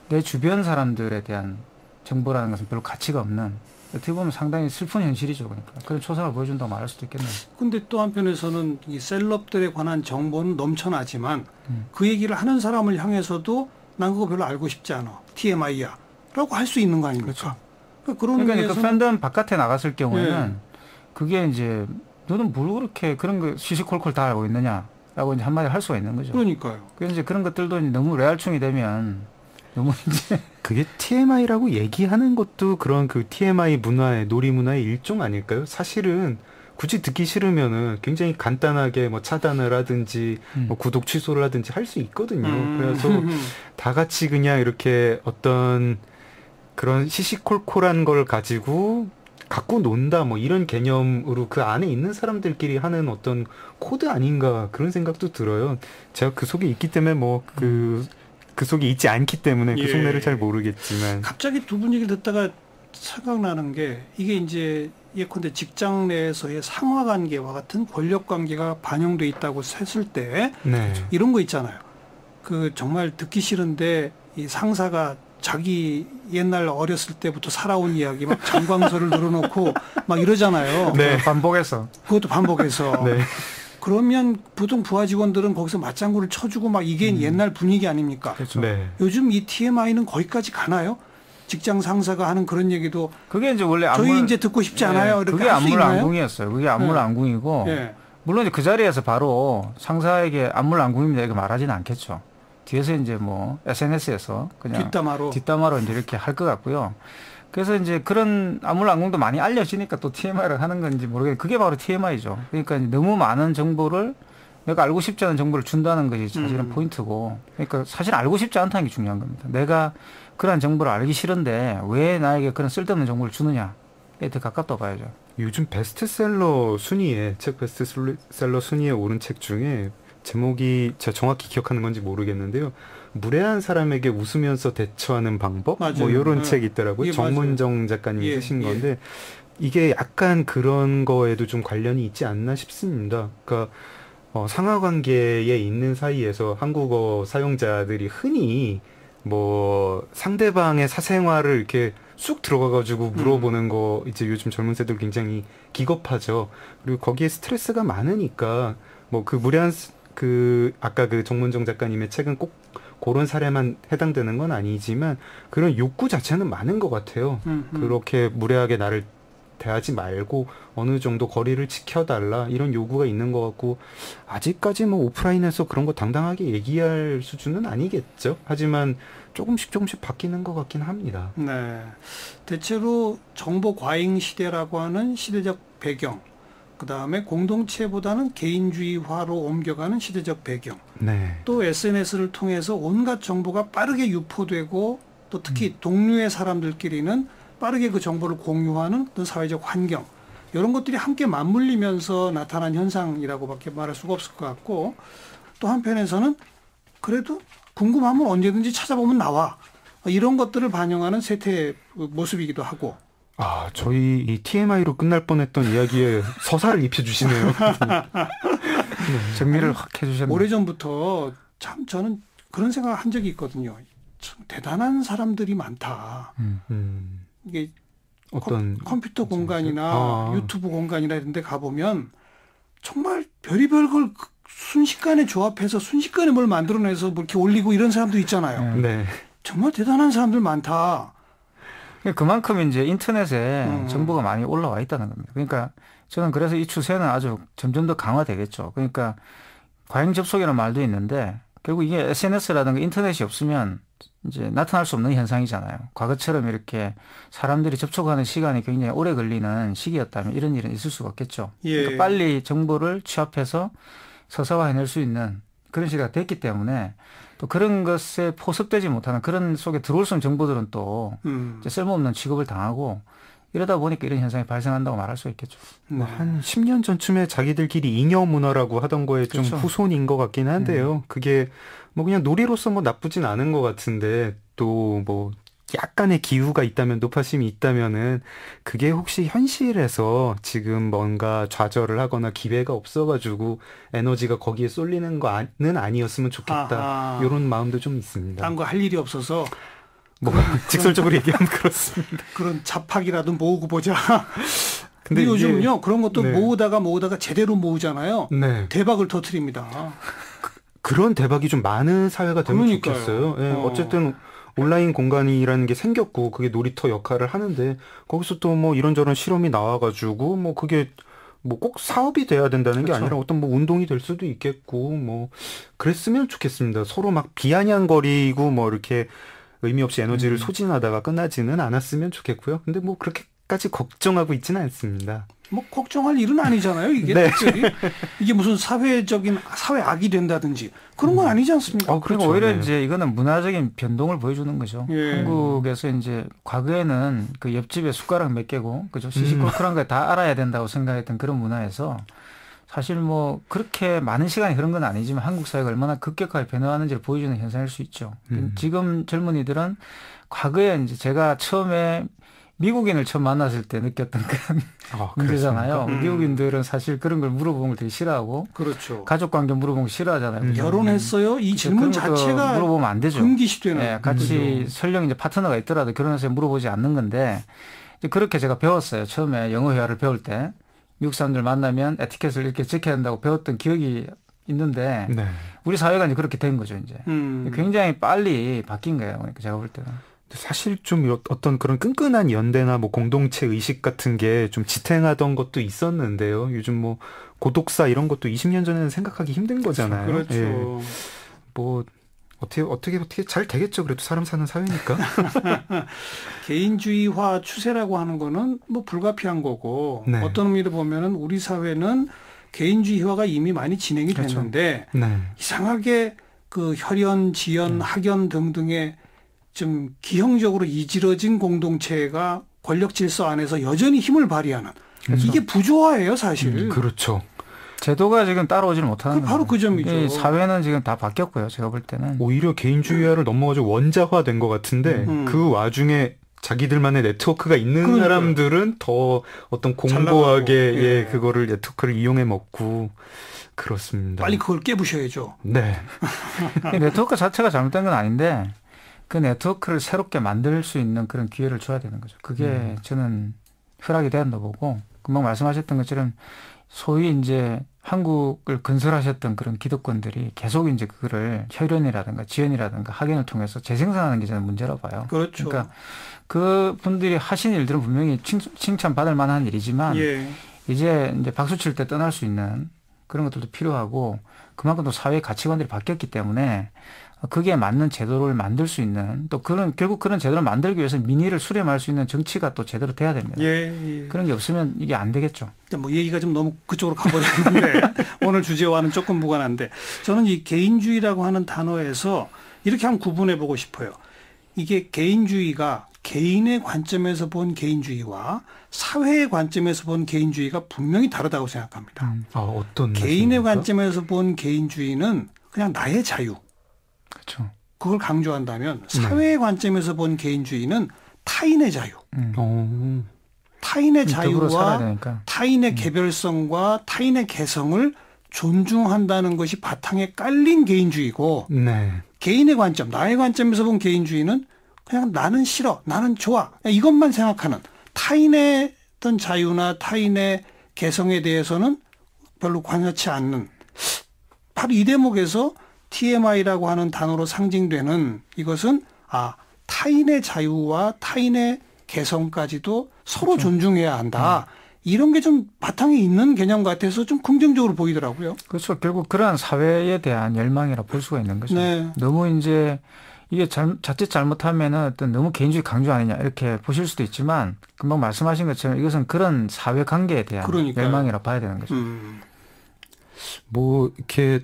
내 주변 사람들에 대한 정보라는 것은 별로 가치가 없는 어떻게 보면 상당히 슬픈 현실이죠. 그러니까 그런 초상을 보여준다고 말할 수도 있겠네요.
근데 또 한편에서는 이 셀럽들에 관한 정보는 넘쳐나지만 그 얘기를 하는 사람을 향해서도 난 그거 별로 알고 싶지 않아. TMI야. 라고 할 수 있는 거 아닙니까?
그렇죠.
그런
그러니까 그 팬덤 바깥에 나갔을 경우에는 그게 이제 너는 뭘 그렇게 그런 거 시시콜콜 다 알고 있느냐라고 이제 한마디 할 수가 있는 거죠.
그러니까요.
그래서 이제 그런 것들도 이제 너무 레알충이 되면 너무 이제
그게 TMI라고 얘기하는 것도 그런 그 TMI 문화의 놀이 문화의 일종 아닐까요? 사실은 굳이 듣기 싫으면은 굉장히 간단하게 뭐 차단을 하든지 뭐 구독 취소를 하든지 할 수 있거든요. 그래서 다 같이 그냥 이렇게 어떤 그런 시시콜콜한 걸 가지고 갖고 논다 뭐 이런 개념으로 그 안에 있는 사람들끼리 하는 어떤 코드 아닌가 그런 생각도 들어요. 제가 그 속에 있기 때문에 뭐 그 속에 있지 않기 때문에 그 속내를 잘 모르겠지만
갑자기 두 분 얘기를 듣다가 생각나는 게 이게 이제 예컨대 직장 내에서의 상하관계와 같은 권력관계가 반영돼 있다고 했을 때
네.
이런 거 있잖아요. 그 정말 듣기 싫은데 이 상사가 자기 옛날 어렸을 때부터 살아온 이야기 막 장광설을 늘어놓고 막 이러잖아요.
네. 반복해서.
그것도 반복해서.
네.
그러면 보통 부하 직원들은 거기서 맞장구를 쳐주고 막 이게 옛날 분위기 아닙니까?
그렇죠.
네.
요즘 이 TMI는 거기까지 가나요? 직장 상사가 하는 그런 얘기도
그게 이제 원래
저희 이제 듣고 싶지 않아요. 이렇게
그게
할 수
안물
있나요?
안궁이었어요. 그게 안물 안궁이고 물론 이제 그 자리에서 바로 상사에게 안물 안궁입니다 이렇게 말하지는 않겠죠. 뒤에서 이제 뭐 SNS에서 그냥 뒷담화로 이제 이렇게 할 것 같고요. 그래서 이제 그런 안물 안궁도 많이 알려지니까 또 TMI를 하는 건지 모르겠는데 그게 바로 TMI죠. 그러니까 너무 많은 정보를 내가 알고 싶지 않은 정보를 준다는 것이 사실은 포인트고 그러니까 사실 알고 싶지 않다는 게 중요한 겁니다. 내가 그런 정보를 알기 싫은데 왜 나에게 그런 쓸데없는 정보를 주느냐에 더 가깝다고 봐야죠.
요즘 베스트셀러 순위에 책 베스트셀러 순위에 오른 책 중에 제목이 제가 정확히 기억하는 건지 모르겠는데요. 무례한 사람에게 웃으면서 대처하는 방법?
맞아요.
뭐 이런 책이 있더라고요. 정문정 작가님이 쓰신 건데 이게 약간 그런 거에도 좀 관련이 있지 않나 싶습니다. 그러니까 상하관계에 있는 사이에서 한국어 사용자들이 흔히 뭐 상대방의 사생활을 이렇게 쑥 들어가가지고 물어보는 거 이제 요즘 젊은 세대들 굉장히 기겁하죠. 그리고 거기에 스트레스가 많으니까 뭐 그 무례한 그 아까 그 정문정 작가님의 책은 꼭 그런 사례만 해당되는 건 아니지만 그런 욕구 자체는 많은 것 같아요. 그렇게 무례하게 나를 대하지 말고 어느 정도 거리를 지켜달라 이런 요구가 있는 것 같고 아직까지 뭐 오프라인에서 그런 거 당당하게 얘기할 수준은 아니겠죠. 하지만 조금씩 바뀌는 것 같긴 합니다.
네, 대체로 정보 과잉 시대라고 하는 시대적 배경, 그 다음에 공동체보다는 개인주의화로 옮겨가는 시대적 배경, 또 SNS를 통해서 온갖 정보가 빠르게 유포되고 또 특히 동료의 사람들끼리는 빠르게 그 정보를 공유하는 어떤 사회적 환경 이런 것들이 함께 맞물리면서 나타난 현상이라고밖에 말할 수가 없을 것 같고 또 한편에서는 그래도 궁금하면 언제든지 찾아보면 나와 이런 것들을 반영하는 세태의 모습이기도 하고
저희 이 TMI로 끝날 뻔했던 이야기에 서사를 입혀주시네요.
정리를 확 해주셨네요.
오래전부터 참 저는 그런 생각을 한 적이 있거든요. 참 대단한 사람들이 많다. 이게
어떤
컴퓨터 공간이나 유튜브 공간이나 이런 데 가보면 정말 별의별 걸 순식간에 조합해서 순식간에 뭘 만들어내서 뭐 이렇게 올리고 이런 사람도 있잖아요.
네.
정말 대단한 사람들 많다.
그만큼 이제 인터넷에 정보가 많이 올라와 있다는 겁니다. 그러니까 저는 그래서 이 추세는 아주 점점 더 강화되겠죠. 그러니까 과잉 접속이라는 말도 있는데 결국 이게 SNS라든가 인터넷이 없으면 이제 나타날 수 없는 현상이잖아요. 과거처럼 이렇게 사람들이 접촉하는 시간이 굉장히 오래 걸리는 시기였다면 이런 일은 있을 수가 없겠죠.
예.
그러니까 빨리 정보를 취합해서 서사화해낼 수 있는 그런 시기가 됐기 때문에 또 그런 것에 포섭되지 못하는 그런 속에 들어올 수 있는 정보들은 또 이제 쓸모없는 취급을 당하고 이러다 보니까 이런 현상이 발생한다고 말할 수 있겠죠.
뭐 한 10년 전쯤에 자기들끼리 잉여 문화라고 하던 거에 좀
그렇죠.
후손인 것 같긴 한데요. 그게 뭐 그냥 놀이로서 뭐 나쁘진 않은 것 같은데 또 뭐 약간의 기우가 있다면 노파심이 있다면은 그게 혹시 현실에서 지금 뭔가 좌절을 하거나 기회가 없어가지고 에너지가 거기에 쏠리는 거는 아니었으면 좋겠다.
아하.
이런 마음도 좀 있습니다.
딴 거 할 일이 없어서
뭐 직설적으로 얘기하면 그렇습니다.
그런 잡학이라도 모으고 보자.
근데
근데 요즘은요 그런 것도
네.
모으다가 제대로 모으잖아요.
네.
대박을 터뜨립니다.
그런 대박이 좀 많은 사회가 되면
그러니까요.
좋겠어요. 예, 어쨌든 온라인 공간이라는 게 생겼고 그게 놀이터 역할을 하는데 거기서 또 뭐 이런저런 실험이 나와가지고 뭐 그게 뭐 꼭 사업이 돼야 된다는 게
그렇죠.
아니라 어떤 뭐 운동이 될 수도 있겠고 뭐 그랬으면 좋겠습니다. 서로 막 비아냥거리고 뭐 이렇게 의미 없이 에너지를 소진하다가 끝나지는 않았으면 좋겠고요. 근데 뭐 그렇게까지 걱정하고 있지는 않습니다.
뭐 걱정할 일은 아니잖아요. 이게
네.
특별히 이게 무슨 사회적인 사회악이 된다든지 그런 건 아니지 않습니까?
그리고 오히려 이제 이거는 문화적인 변동을 보여주는 거죠.
예.
한국에서 이제 과거에는 그 옆집에 숟가락 몇 개고 그죠 시시콜콜한 거 다 알아야 된다고 생각했던 그런 문화에서 사실 뭐 그렇게 많은 시간이 그런 건 아니지만 한국 사회가 얼마나 급격하게 변화하는지를 보여주는 현상일 수 있죠. 지금 젊은이들은 과거에 이제 제가 처음에 미국인을 처음 만났을 때 느꼈던 그런 문제잖아요. 미국인들은 사실 그런 걸 물어보는 걸 되게 싫어하고
그렇죠.
가족 관계 물어보는 걸 싫어하잖아요.
결혼했어요? 이 질문 자체가
물어보면 안 되죠.
금기시되는.
네, 같이 설령 이제 파트너가 있더라도 결혼해서 물어보지 않는 건데 이제 그렇게 제가 배웠어요. 처음에 영어 회화를 배울 때 미국 사람들 만나면 에티켓을 이렇게 지켜야 된다고 배웠던 기억이 있는데
네.
우리 사회가 이제 그렇게 된 거죠. 이제 굉장히 빨리 바뀐 거예요. 그러니까 제가 볼 때는.
사실 좀 어떤 그런 끈끈한 연대나 뭐 공동체 의식 같은 게 좀 지탱하던 것도 있었는데요. 요즘 뭐 고독사 이런 것도 20년 전에는 생각하기 힘든 거잖아요.
그렇죠.
예. 뭐 어떻게 잘 되겠죠. 그래도 사람 사는 사회니까.
개인주의화 추세라고 하는 거는 뭐 불가피한 거고
네.
어떤 의미로 보면은 우리 사회는 개인주의화가 이미 많이 진행이
그렇죠.
됐는데
네.
이상하게 그 혈연, 지연, 학연 등등의 좀 기형적으로 이지러진 공동체가 권력 질서 안에서 여전히 힘을 발휘하는 이게 부조화예요, 사실.
그렇죠.
제도가 지금 따라오지를 못하는
바로 그 점이죠.
이 사회는 지금 다 바뀌었고요. 제가 볼 때는.
오히려 개인주의화를 넘어가지고 원자화된 것 같은데 그 와중에 자기들만의 네트워크가 있는
그러니까요.
사람들은 더 어떤 공고하게 그거를 네트워크를 이용해 먹고 그렇습니다.
빨리 그걸 깨부셔야죠.
네.
네트워크 자체가 잘못된 건 아닌데 그 네트워크를 새롭게 만들 수 있는 그런 기회를 줘야 되는 거죠. 그게 저는 허락이 된다 보고 금방 말씀하셨던 것처럼 소위 이제 한국을 건설하셨던 그런 기득권들이 계속 이제 그거를 혈연이라든가 지연이라든가 학연을 통해서 재생산하는 게 저는 문제라고 봐요.
그렇죠.
그러니까 그 분들이 하신 일들은 분명히 칭찬받을 만한 일이지만 이제 박수 칠 때 떠날 수 있는 그런 것들도 필요하고 그만큼 또 사회의 가치관들이 바뀌었기 때문에 그게 맞는 제도를 만들 수 있는 또 결국 그런 제도를 만들기 위해서 민의를 수렴할 수 있는 정치가 또 제대로 돼야 됩니다. 그런 게 없으면 이게 안 되겠죠.
뭐 얘기가 좀 너무 그쪽으로 가버렸는데 오늘 주제와는 조금 무관한데 저는 이 개인주의라고 하는 단어에서 이렇게 한번 구분해 보고 싶어요. 이게 개인주의가 개인의 관점에서 본 개인주의와 사회의 관점에서 본 개인주의가 분명히 다르다고 생각합니다.
어떤
개인의 관점에서 본 개인주의는 그냥 나의 자유.
그렇죠.
그걸 강조한다면 사회의 관점에서 본 개인주의는 타인의 자유. 타인의 자유와 타인의 개별성과 타인의 개성을 존중한다는 것이 바탕에 깔린 개인주의고 개인의 관점, 나의 관점에서 본 개인주의는 그냥 나는 싫어, 나는 좋아 이것만 생각하는 타인의 어떤 자유나 타인의 개성에 대해서는 별로 관여치 않는 바로 이 대목에서 TMI라고 하는 단어로 상징되는 이것은 타인의 자유와 타인의 개성까지도 서로
그렇죠.
존중해야 한다. 이런 게 좀 바탕에 있는 개념 같아서 좀 긍정적으로 보이더라고요.
그렇죠. 결국 그러한 사회에 대한 열망이라 볼 수가 있는 거죠.
네.
너무 이제 이게 자칫 잘못하면은 어떤 너무 개인주의 강조 아니냐 이렇게 보실 수도 있지만 금방 말씀하신 것처럼 이것은 그런 사회 관계에 대한
그러니까요.
열망이라 봐야 되는 거죠.
뭐 이렇게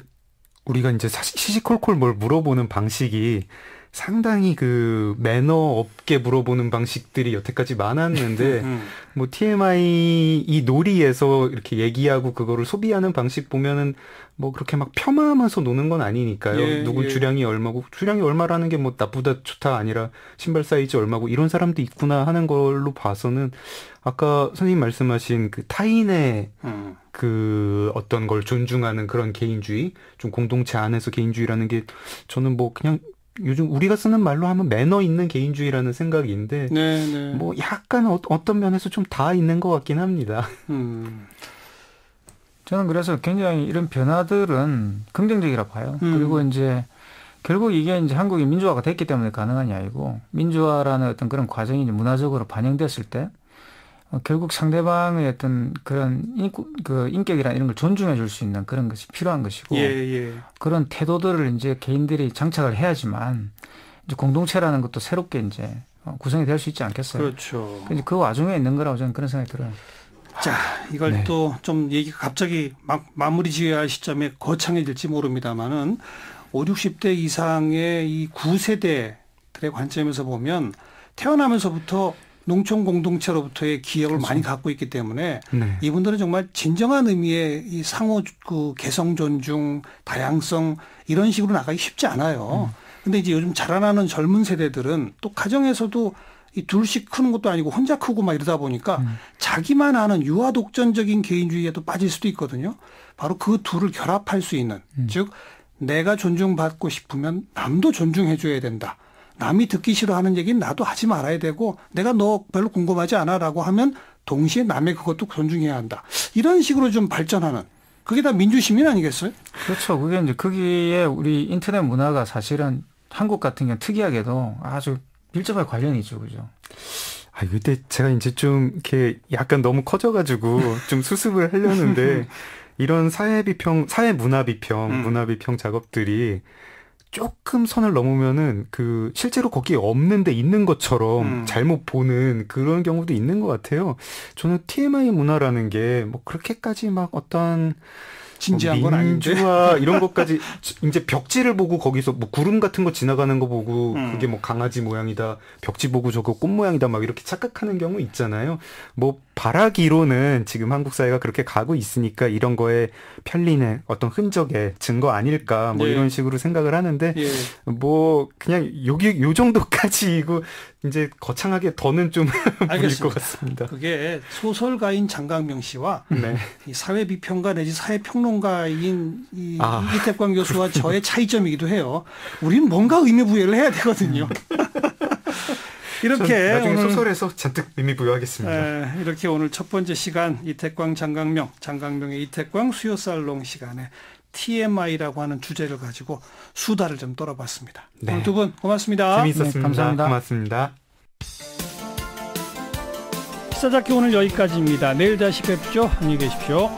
우리가 이제 시시콜콜 뭘 물어보는 방식이 상당히 그 매너 없게 물어보는 방식들이 여태까지 많았는데 뭐 TMI 이 놀이에서 이렇게 얘기하고 그거를 소비하는 방식 보면은 뭐 그렇게 막 폄하하면서 노는 건 아니니까요.
예,
누구 주량이 얼마고 주량이 얼마라는 게 뭐 나보다 좋다 아니라 신발 사이즈 얼마고 이런 사람도 있구나 하는 걸로 봐서는 아까 선생님 말씀하신 그 타인의 그 어떤 걸 존중하는 그런 개인주의, 좀 공동체 안에서 개인주의라는 게 저는 뭐 그냥 요즘 우리가 쓰는 말로 하면 매너 있는 개인주의라는 생각인데
네.
뭐 약간 어떤 면에서 좀 다 있는 것 같긴 합니다.
저는 그래서 굉장히 이런 변화들은 긍정적이라 봐요. 그리고 이제 결국 이게 이제 한국이 민주화가 됐기 때문에 가능한 게 아니고 민주화라는 어떤 그런 과정이 이제 문화적으로 반영됐을 때 결국 상대방의 어떤 그런 인격이나 이런 걸 존중해 줄 수 있는 그런 것이 필요한 것이고 그런 태도들을 이제 개인들이 장착을 해야지만 이제 공동체라는 것도 새롭게 이제 구성이 될 수 있지 않겠어요.
그렇죠.
그 와중에 있는 거라고 저는 그런 생각이 들어요.
자, 이걸 또 좀 얘기가 갑자기 막 마무리 지어야 할 시점에 거창해질지 모릅니다만은 50, 60대 이상의 이 9세대들의 관점에서 보면 태어나면서부터 농촌 공동체로부터의 기억을 많이 갖고 있기 때문에 이분들은 정말 진정한 의미의 이 상호 그 개성 존중, 다양성 이런 식으로 나가기 쉽지 않아요. 근데 이제 요즘 자라나는 젊은 세대들은 또 가정에서도 이 둘씩 크는 것도 아니고 혼자 크고 막 이러다 보니까 자기만 아는 유아 독전적인 개인주의에도 빠질 수도 있거든요. 바로 그 둘을 결합할 수 있는 즉 내가 존중받고 싶으면 남도 존중해 줘야 된다. 남이 듣기 싫어하는 얘기는 나도 하지 말아야 되고 내가 너 별로 궁금하지 않아라고 하면 동시에 남의 그것도 존중해야 한다. 이런 식으로 좀 발전하는 그게 다 민주시민 아니겠어요?
그렇죠. 그게 이제 거기에 우리 인터넷 문화가 사실은 한국 같은 경우 특이하게도 아주 밀접하게 관련이 있죠. 그죠?
근데 제가 이제 좀 이렇게 약간 너무 커져가지고 좀 수습을 하려는데 이런 사회 문화 비평 작업들이 조금 선을 넘으면은 그 실제로 거기에 없는데 있는 것처럼 잘못 보는 그런 경우도 있는 것 같아요. 저는 TMI 문화라는 게 뭐 그렇게까지 막 어떤
진지한 건 아닌데
민주화 이런 것까지 이제 벽지를 보고 거기서 뭐 구름 같은 거 지나가는 거 보고 그게 뭐 강아지 모양이다, 벽지 보고 저거 꽃 모양이다 막 이렇게 착각하는 경우 있잖아요. 뭐 바라기로는 지금 한국 사회가 그렇게 가고 있으니까 이런 거에 편리는 어떤 흔적의 증거 아닐까 뭐 이런 식으로 생각을 하는데 뭐 그냥 요 정도까지이고 이제 거창하게 더는 좀 무리일 것 같습니다.
그게 소설가인 장강명 씨와 이 사회 비평가 내지 사회 평론가인 이태광 교수와 저의 차이점이기도 해요. 우리는 뭔가 의미 부여를 해야 되거든요. 이렇게
나중에 오늘 소설에서 잔뜩 의미 부여하겠습니다.
이렇게 오늘 첫 번째 시간 이태광 장강명의 이태광 수요살롱 시간에 TMI라고 하는 주제를 가지고 수다를 좀 떨어봤습니다. 오늘 두 분 고맙습니다.
재미있었습니다.
감사합니다.
고맙습니다.
시사잡기 오늘 여기까지입니다. 내일 다시 뵙죠. 안녕히 계십시오.